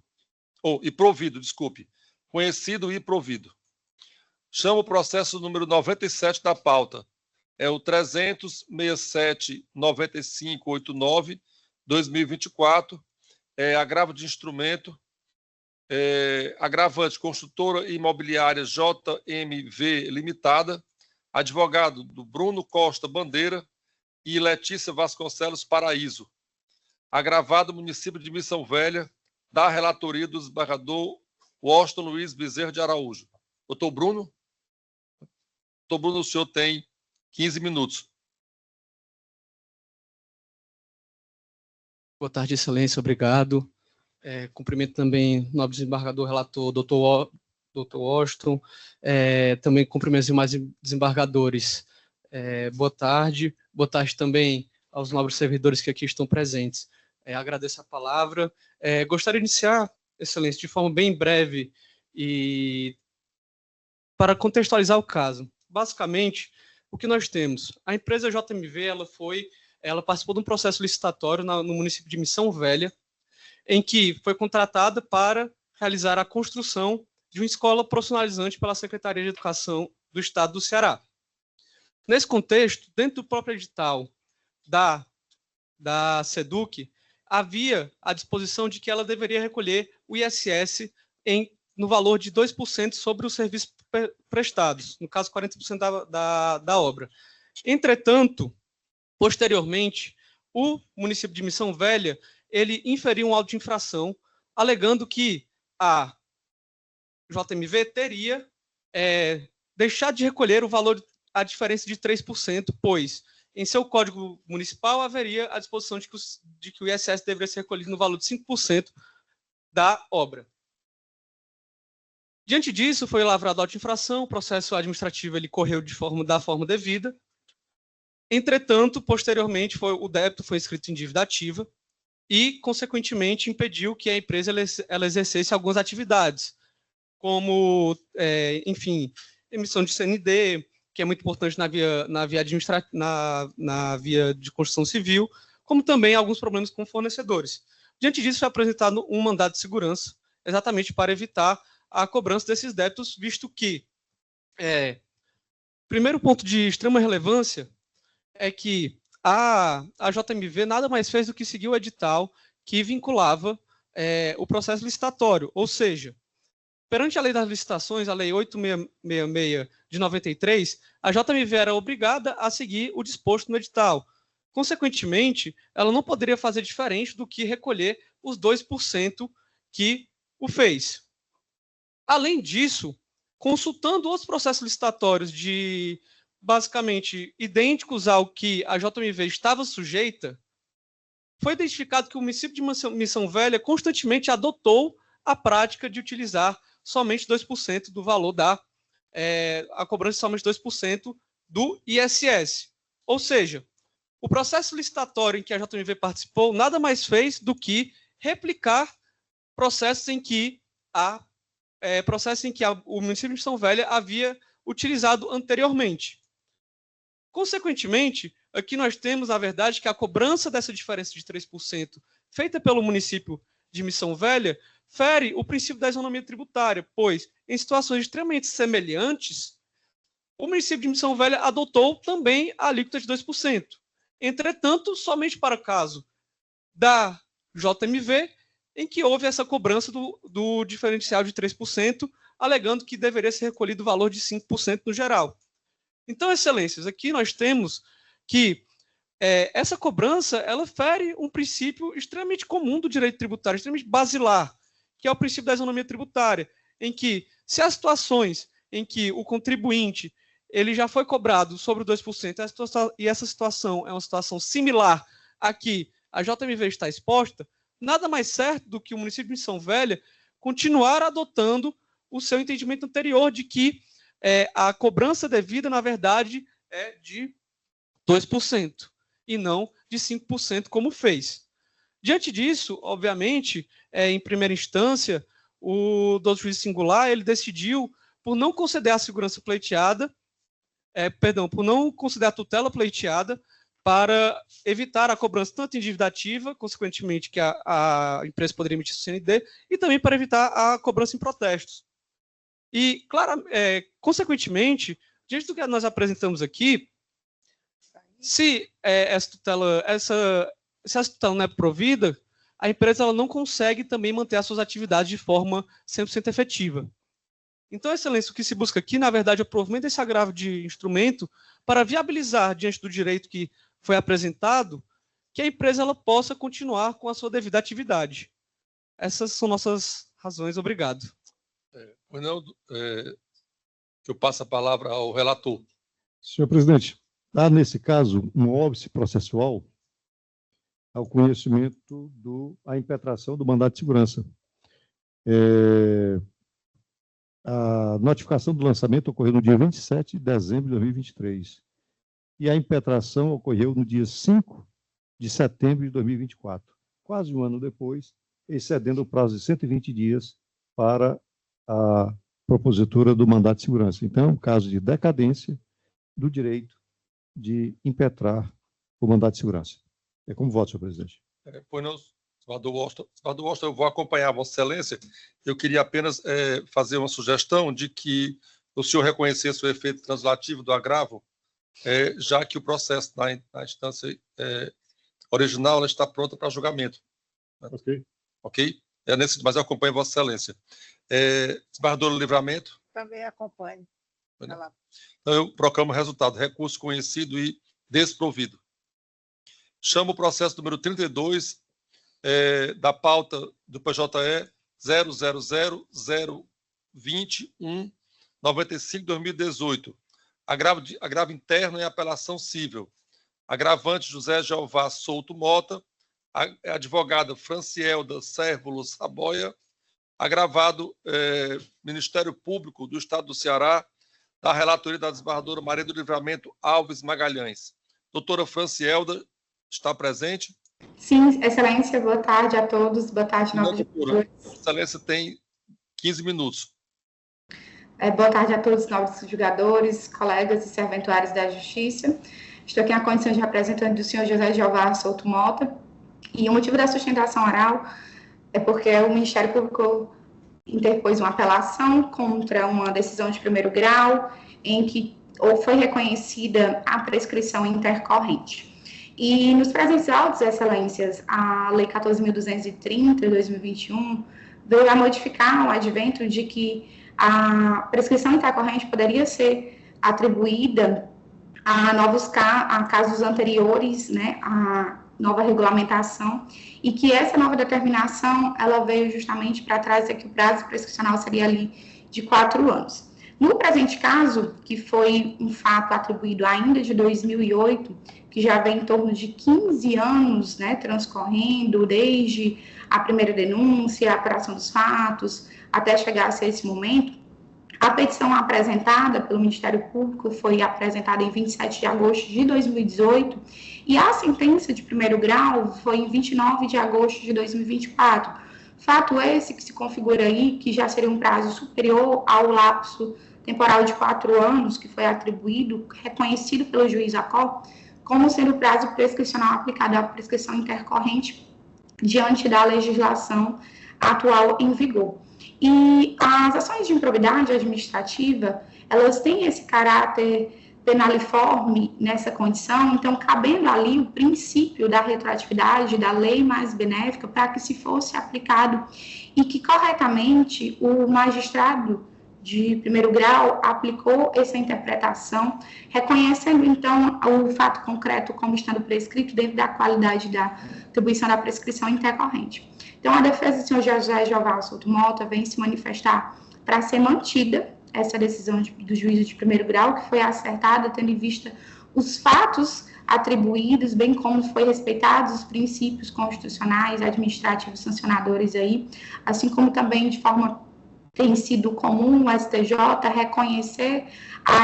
E provido, desculpe. Conhecido e provido. Chamo o processo número 97 da pauta. É o 367-9589-2024. Agravo de instrumento. Agravante construtora imobiliária JMV Limitada. Advogado do Bruno Costa Bandeira e Letícia Vasconcelos Paraíso. Agravado município de Missão Velha, da relatoria do desembargador Washington Luiz Bezerra de Araújo. Doutor Bruno? Doutor Bruno, o senhor tem 15 minutos. Boa tarde, excelência, obrigado. Cumprimento também o nobre desembargador relator, doutor Washington, também cumprimento os demais desembargadores. Boa tarde também aos nobres servidores que aqui estão presentes. Agradeço a palavra. Gostaria de iniciar, excelência, de forma bem breve e para contextualizar o caso. Basicamente, o que nós temos? A empresa JMV, ela participou de um processo licitatório no município de Missão Velha, em que foi contratada para realizar a construção de uma escola profissionalizante pela Secretaria de Educação do Estado do Ceará. Nesse contexto, dentro do próprio edital da SEDUC, havia a disposição de que ela deveria recolher o ISS no valor de 2% sobre os serviços prestados, no caso 40% da obra. Entretanto, posteriormente, o município de Missão Velha, ele inferiu um auto de infração, alegando que a JMV teria deixar de recolher o valor, a diferença de 3%, pois em seu código municipal haveria a disposição de que o ISS deveria ser recolhido no valor de 5% da obra. Diante disso, foi lavrado auto-infração, o processo administrativo ele correu da forma devida. Entretanto, posteriormente, o débito foi inscrito em dívida ativa e, consequentemente, impediu que a empresa ela exercesse algumas atividades, como, enfim, emissão de CND, que é muito importante na via de construção civil, como também alguns problemas com fornecedores. Diante disso, foi apresentado um mandado de segurança, exatamente para evitar a cobrança desses débitos, visto que, primeiro ponto de extrema relevância é que a JMV nada mais fez do que seguir o edital que vinculava o processo licitatório, ou seja, perante a lei das licitações, a lei 8.666 de 93, a JMV era obrigada a seguir o disposto no edital. Consequentemente, ela não poderia fazer diferente do que recolher os 2% que o fez. Além disso, consultando outros processos licitatórios basicamente idênticos ao que a JMV estava sujeita, foi identificado que o município de Missão Velha constantemente adotou a prática de utilizar somente 2% do valor a cobrança de somente 2% do ISS. Ou seja, o processo licitatório em que a JMV participou nada mais fez do que replicar processos em que o município de Missão Velha havia utilizado anteriormente. Consequentemente, aqui nós temos, na verdade, que a cobrança dessa diferença de 3% feita pelo município de Missão Velha fere o princípio da isonomia tributária, pois, em situações extremamente semelhantes, o município de Missão Velha adotou também a alíquota de 2%. Entretanto, somente para o caso da JMV, em que houve essa cobrança do diferencial de 3%, alegando que deveria ser recolhido o valor de 5% no geral. Então, excelências, aqui nós temos que essa cobrança ela fere um princípio extremamente comum do direito tributário, extremamente basilar, que é o princípio da isonomia tributária, em que, se há situações em que o contribuinte ele já foi cobrado sobre 2%, e essa situação é uma situação similar a que a JMV está exposta, nada mais certo do que o município de Missão Velha continuar adotando o seu entendimento anterior de que a cobrança devida, na verdade, é de 2% e não de 5%, como fez. Diante disso, obviamente, em primeira instância, o doutor juiz singular ele decidiu por não conceder a segurança pleiteada, por não conceder a tutela pleiteada, para evitar a cobrança tanto em dívida ativa, consequentemente que a empresa poderia emitir o CND, e também para evitar a cobrança em protestos. E, consequentemente, diante do que nós apresentamos aqui, se essa tutela não é provida, a empresa ela não consegue também manter as suas atividades de forma 100% efetiva. Então, excelência, o que se busca aqui, na verdade, é o provimento desse agravo de instrumento para viabilizar, diante do direito que foi apresentado, que a empresa ela possa continuar com a sua devida atividade. Essas são nossas razões. Obrigado. Ronaldo, eu passo a palavra ao relator. Senhor presidente, há, nesse caso, um óbice processual ao conhecimento a impetração do mandado de segurança. A notificação do lançamento ocorreu no dia 27 de dezembro de 2023 e a impetração ocorreu no dia 5 de setembro de 2024, quase um ano depois, excedendo o prazo de 120 dias para a propositura do mandato de segurança. Então, é um caso de decadência do direito de impetrar o mandato de segurança. É como voto, senhor presidente. Pois não, senador Washington, eu vou acompanhar Vossa Excelência. Eu queria apenas fazer uma sugestão de que o senhor reconhecesse o efeito translativo do agravo, já que o processo na instância original ela está pronta para julgamento. Ok. Ok? Mas eu acompanho Vossa Excelência. Desembargador do Livramento? Também acompanho. Então, eu proclamo o resultado. Recurso conhecido e desprovido. Chamo o processo número 32 da pauta do PJE 000021 95/2018. Agravo interno em apelação civil. Agravante José Jeová Souto Mota, advogada Francielda Cérvulo Saboia, agravado Ministério Público do Estado do Ceará, da relatoria da desembargadora Maria do Livramento Alves Magalhães. Doutora Francielda, está presente? Sim, Excelência, boa tarde a todos, boa tarde, nobres julgadores. Excelência tem 15 minutos. Boa tarde a todos, nobres julgadores, colegas e serventuários da Justiça. Estou aqui na condição de representante do senhor José Jeová Souto Mota, e o motivo da sustentação oral é porque o Ministério Público interpôs uma apelação contra uma decisão de primeiro grau em que foi reconhecida a prescrição intercorrente. E nos presentes autos, Excelências, a Lei 14.230, de 2021, veio a modificar o advento de que a prescrição intercorrente poderia ser atribuída a casos anteriores, né, a nova regulamentação, e que essa nova determinação, ela veio justamente para trazer que o prazo prescricional seria ali de 4 anos. No presente caso, que foi um fato atribuído ainda de 2008, que já vem em torno de 15 anos, né, transcorrendo desde a primeira denúncia, a apuração dos fatos, até chegar-se a esse momento, a petição apresentada pelo Ministério Público foi apresentada em 27 de agosto de 2018 e a sentença de primeiro grau foi em 29 de agosto de 2024. Fato esse que se configura aí que já seria um prazo superior ao lapso temporal de 4 anos que foi atribuído, reconhecido pelo juiz ACOL, como sendo o prazo prescricional aplicado à prescrição intercorrente diante da legislação atual em vigor. E as ações de improbidade administrativa, elas têm esse caráter penaliforme nessa condição, então, cabendo ali o princípio da retroatividade, da lei mais benéfica, para que se fosse aplicado e que, corretamente, o magistrado de primeiro grau aplicou essa interpretação, reconhecendo, então, o fato concreto como estando prescrito dentro da qualidade da atribuição da prescrição intercorrente. Então, a defesa do senhor José Jeová Souto Mota vem se manifestar para ser mantida essa decisão do juízo de primeiro grau, que foi acertada, tendo em vista os fatos atribuídos, bem como foi respeitados os princípios constitucionais, administrativos, sancionadores aí, assim como também de forma tem sido comum o STJ reconhecer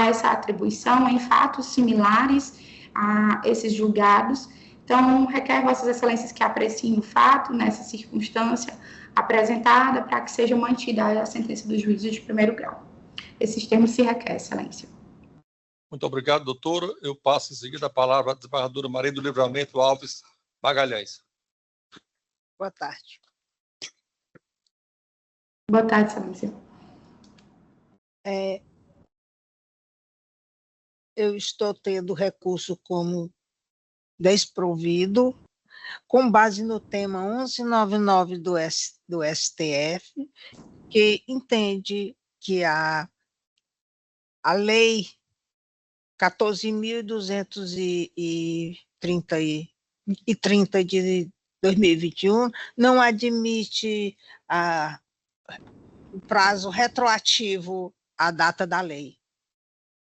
essa atribuição em fatos similares a esses julgados. Então, requer Vossas Excelências que apreciem o fato nessa circunstância apresentada para que seja mantida a sentença do juízo de primeiro grau. Esses termos se requer, Excelência. Muito obrigado, doutora. Eu passo em seguida a palavra à desembargadora Maria do Livramento Alves Magalhães. Boa tarde. Boa tarde, Excelência. Eu estou tendo recurso como desprovido, com base no tema 1199 do STF, que entende que a Lei 14.230 de 2021 não admite o prazo retroativo à data da lei.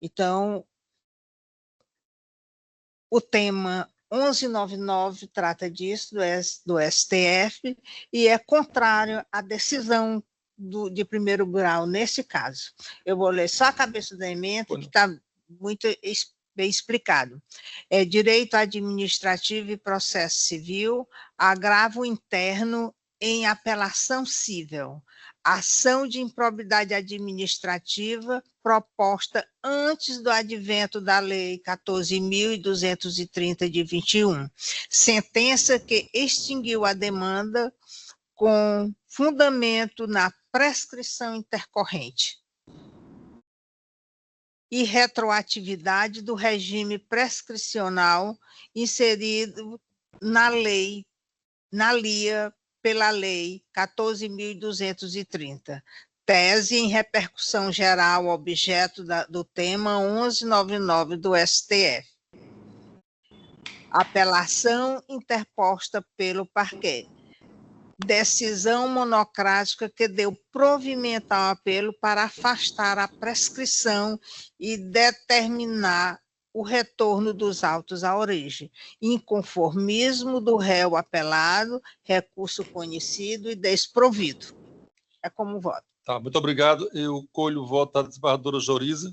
Então, o tema 1199 trata disso, do STF, e é contrário à decisão de primeiro grau nesse caso. Eu vou ler só a cabeça da emenda, que está muito bem explicado. É direito administrativo e processo civil, agravo interno em apelação cível, ação de improbidade administrativa proposta antes do advento da Lei 14.230 de 21, sentença que extinguiu a demanda com fundamento na prescrição intercorrente e retroatividade do regime prescricional inserido na lei, pela Lei 14.230. Tese em repercussão geral, objeto do tema 1199 do STF. Apelação interposta pelo parquet. decisão monocrática que deu provimento ao apelo para afastar a prescrição e determinar o retorno dos autos à origem, inconformismo do réu apelado, recurso conhecido e desprovido. É como voto. Tá, muito obrigado. Eu colho o voto da desembargadora Joriza.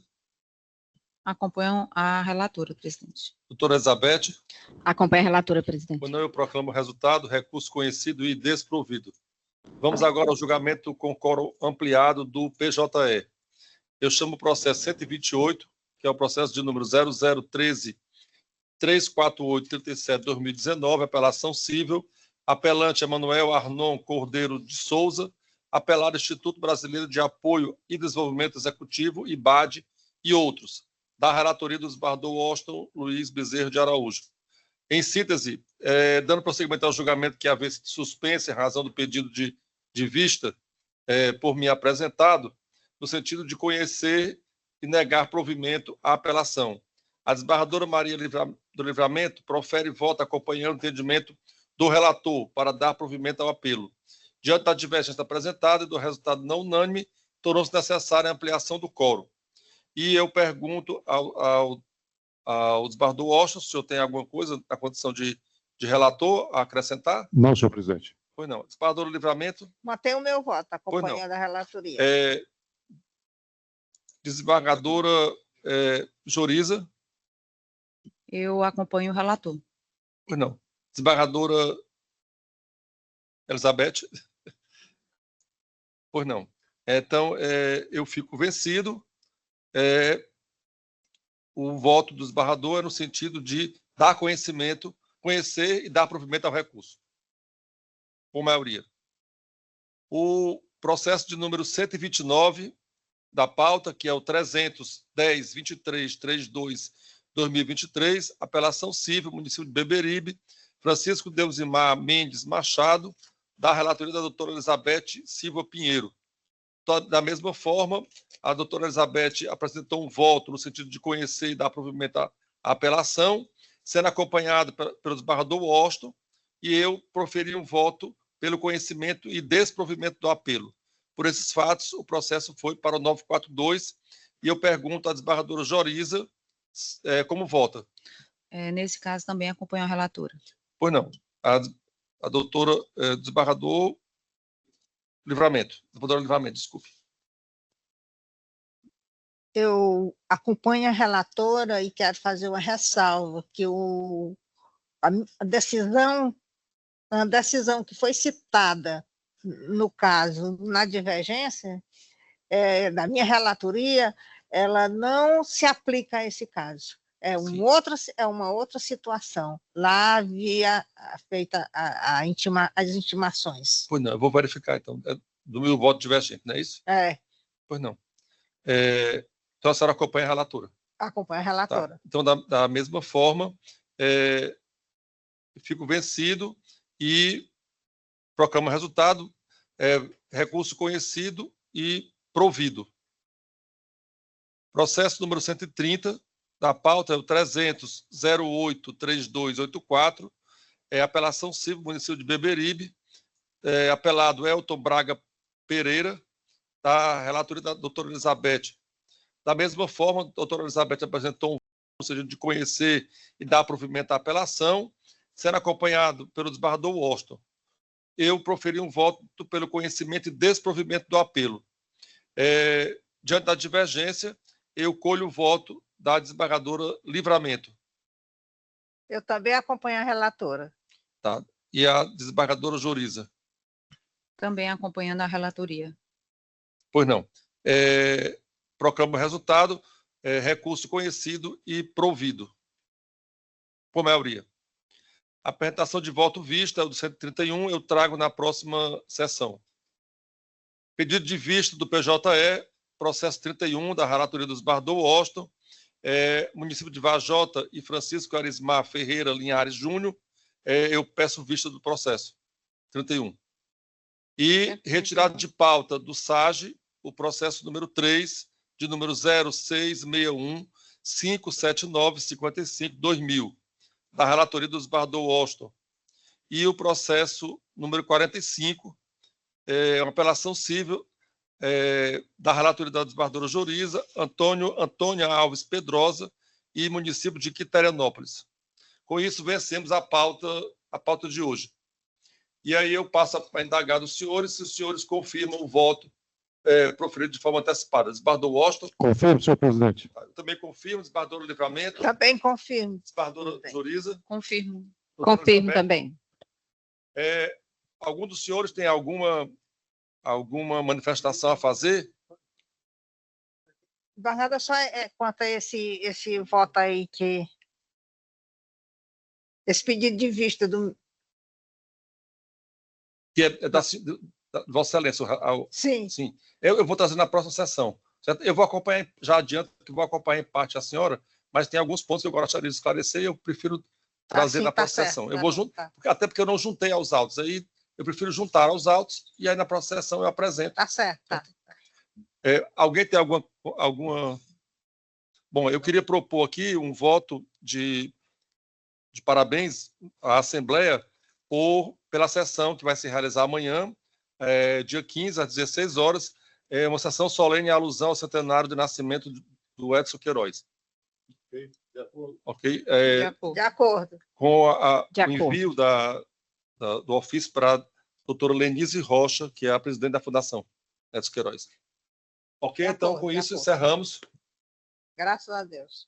Acompanho a relatora, presidente. Doutora Elizabeth. Acompanho a relatora, presidente. Quando eu proclamo o resultado, recurso conhecido e desprovido. Vamos agora ao julgamento com quórum ampliado do PJE. Eu chamo o processo 128, que é o processo de número 0013-348-37-2019, apelação civil, apelante Emanuel Arnon Cordeiro de Souza, apelado Instituto Brasileiro de Apoio e Desenvolvimento Executivo, IBAD, e outros, da relatoria do desembargador Washington Luiz Bezerra de Araújo. Em síntese, dando prosseguimento ao julgamento que havia sido suspenso em razão do pedido de vista por mim apresentado, no sentido de conhecer e negar provimento à apelação. A desembargadora Maria do Livramento profere voto acompanhando o entendimento do relator para dar provimento ao apelo. Diante da divergência apresentada e do resultado não unânime, tornou-se necessária a ampliação do quórum. E eu pergunto ao desembargador Washington se o senhor tem alguma coisa na condição de relator a acrescentar? Não, senhor presidente. Pois não. Desembargador do Livramento? Mantém o meu voto, acompanhando a relatoria. Desembargadora Joriza? Eu acompanho o relator. Pois não. Desembargadora Elizabeth? Pois não. Então, eu fico vencido. O voto do desembargador é no sentido de dar conhecimento, conhecer e dar provimento ao recurso, por maioria. O processo de número 129 da pauta, que é o 310-2332-2023, apelação civil, município de Beberibe, Francisco Deusimar Mendes Machado, da relatoria da doutora Elizabeth Silva Pinheiro. Da mesma forma, a doutora Elizabeth apresentou um voto no sentido de conhecer e dar provimento à apelação, sendo acompanhado pelo desembargador Washington, e eu proferi um voto pelo conhecimento e desprovimento do apelo. Por esses fatos, o processo foi para o 942, e eu pergunto à desembargadora Joriza como vota. Nesse caso, também acompanho a relatora. Pois não. A doutora desembargador Livramento, desculpe. Eu acompanho a relatora e quero fazer uma ressalva, que a decisão que foi citada, no caso, na divergência, da minha relatoria, ela não se aplica a esse caso. É uma outra situação. Lá havia feita as intimações. Pois não, eu vou verificar, então. Do meu voto divergente, não é isso? Pois não. Então, a senhora acompanha a relatora? Acompanha a relatora. Tá. Então, da mesma forma, fico vencido e proclamo o resultado, recurso conhecido e provido. Processo número 130, da pauta é o 300-08-3284, apelação civil, município de Beberibe, apelado Elton Braga Pereira, da relatoria da doutora Elizabeth. Da mesma forma, a doutora Elizabeth apresentou um voto no sentido de conhecer e dar provimento à apelação, sendo acompanhado pelo desembargador Washington. Eu proferi um voto pelo conhecimento e desprovimento do apelo. Diante da divergência, eu colho o voto da desembargadora Livramento. Eu também acompanho a relatora. Tá. E a desembargadora Joriza? Também acompanhando a relatoria. Pois não. Proclamo o resultado, recurso conhecido e provido, por maioria. A apresentação de voto vista, o do 131, eu trago na próxima sessão. Pedido de vista do PJE, processo 31, da relatoria do desembargador Washington, município de Vajota e Francisco Arismar Ferreira Linhares Júnior, eu peço vista do processo, 31. E retirado de pauta do SAGE, o processo número 3, de número 0661-579-55-2000, da relatoria do desembargador Washington. e o processo número 45, uma apelação civil da relatoria da desembargadora Joriza, Antônia Alves Pedrosa e município de Quiterianópolis. Com isso, vencemos a pauta de hoje. E aí eu passo a indagar dos senhores, se os senhores confirmam o voto proferido de forma antecipada. Desembargador Washington. Confirmo, senhor presidente. Eu também confirmo. Desembargadora Livramento. Também confirmo. Desembargadora Joriza. Confirmo. Confirmo também. Algum dos senhores tem alguma manifestação a fazer? Desembargador, só quanto a esse voto aí, esse pedido de vista do... Que é da Vossa Excelência. Sim. Sim. Eu vou trazer na próxima sessão. Certo? Eu vou acompanhar, já adianto que vou acompanhar em parte a senhora, mas tem alguns pontos que eu gostaria de esclarecer e eu prefiro trazer na próxima sessão. Eu vou até porque eu não juntei aos autos. Aí eu prefiro juntar aos autos e aí na próxima sessão eu apresento. Tá certo. Tá. Alguém tem alguma... Bom, eu queria propor aqui um voto de parabéns à Assembleia pela sessão que vai se realizar amanhã, dia 15, às 16 horas, uma sessão solene em alusão ao centenário de nascimento do Edson Queiroz. Ok? De acordo. Com o envio do ofício para a doutora Lenise Rocha, que é a presidente da Fundação Edson Queiroz. Ok? Então, com isso, encerramos. Graças a Deus.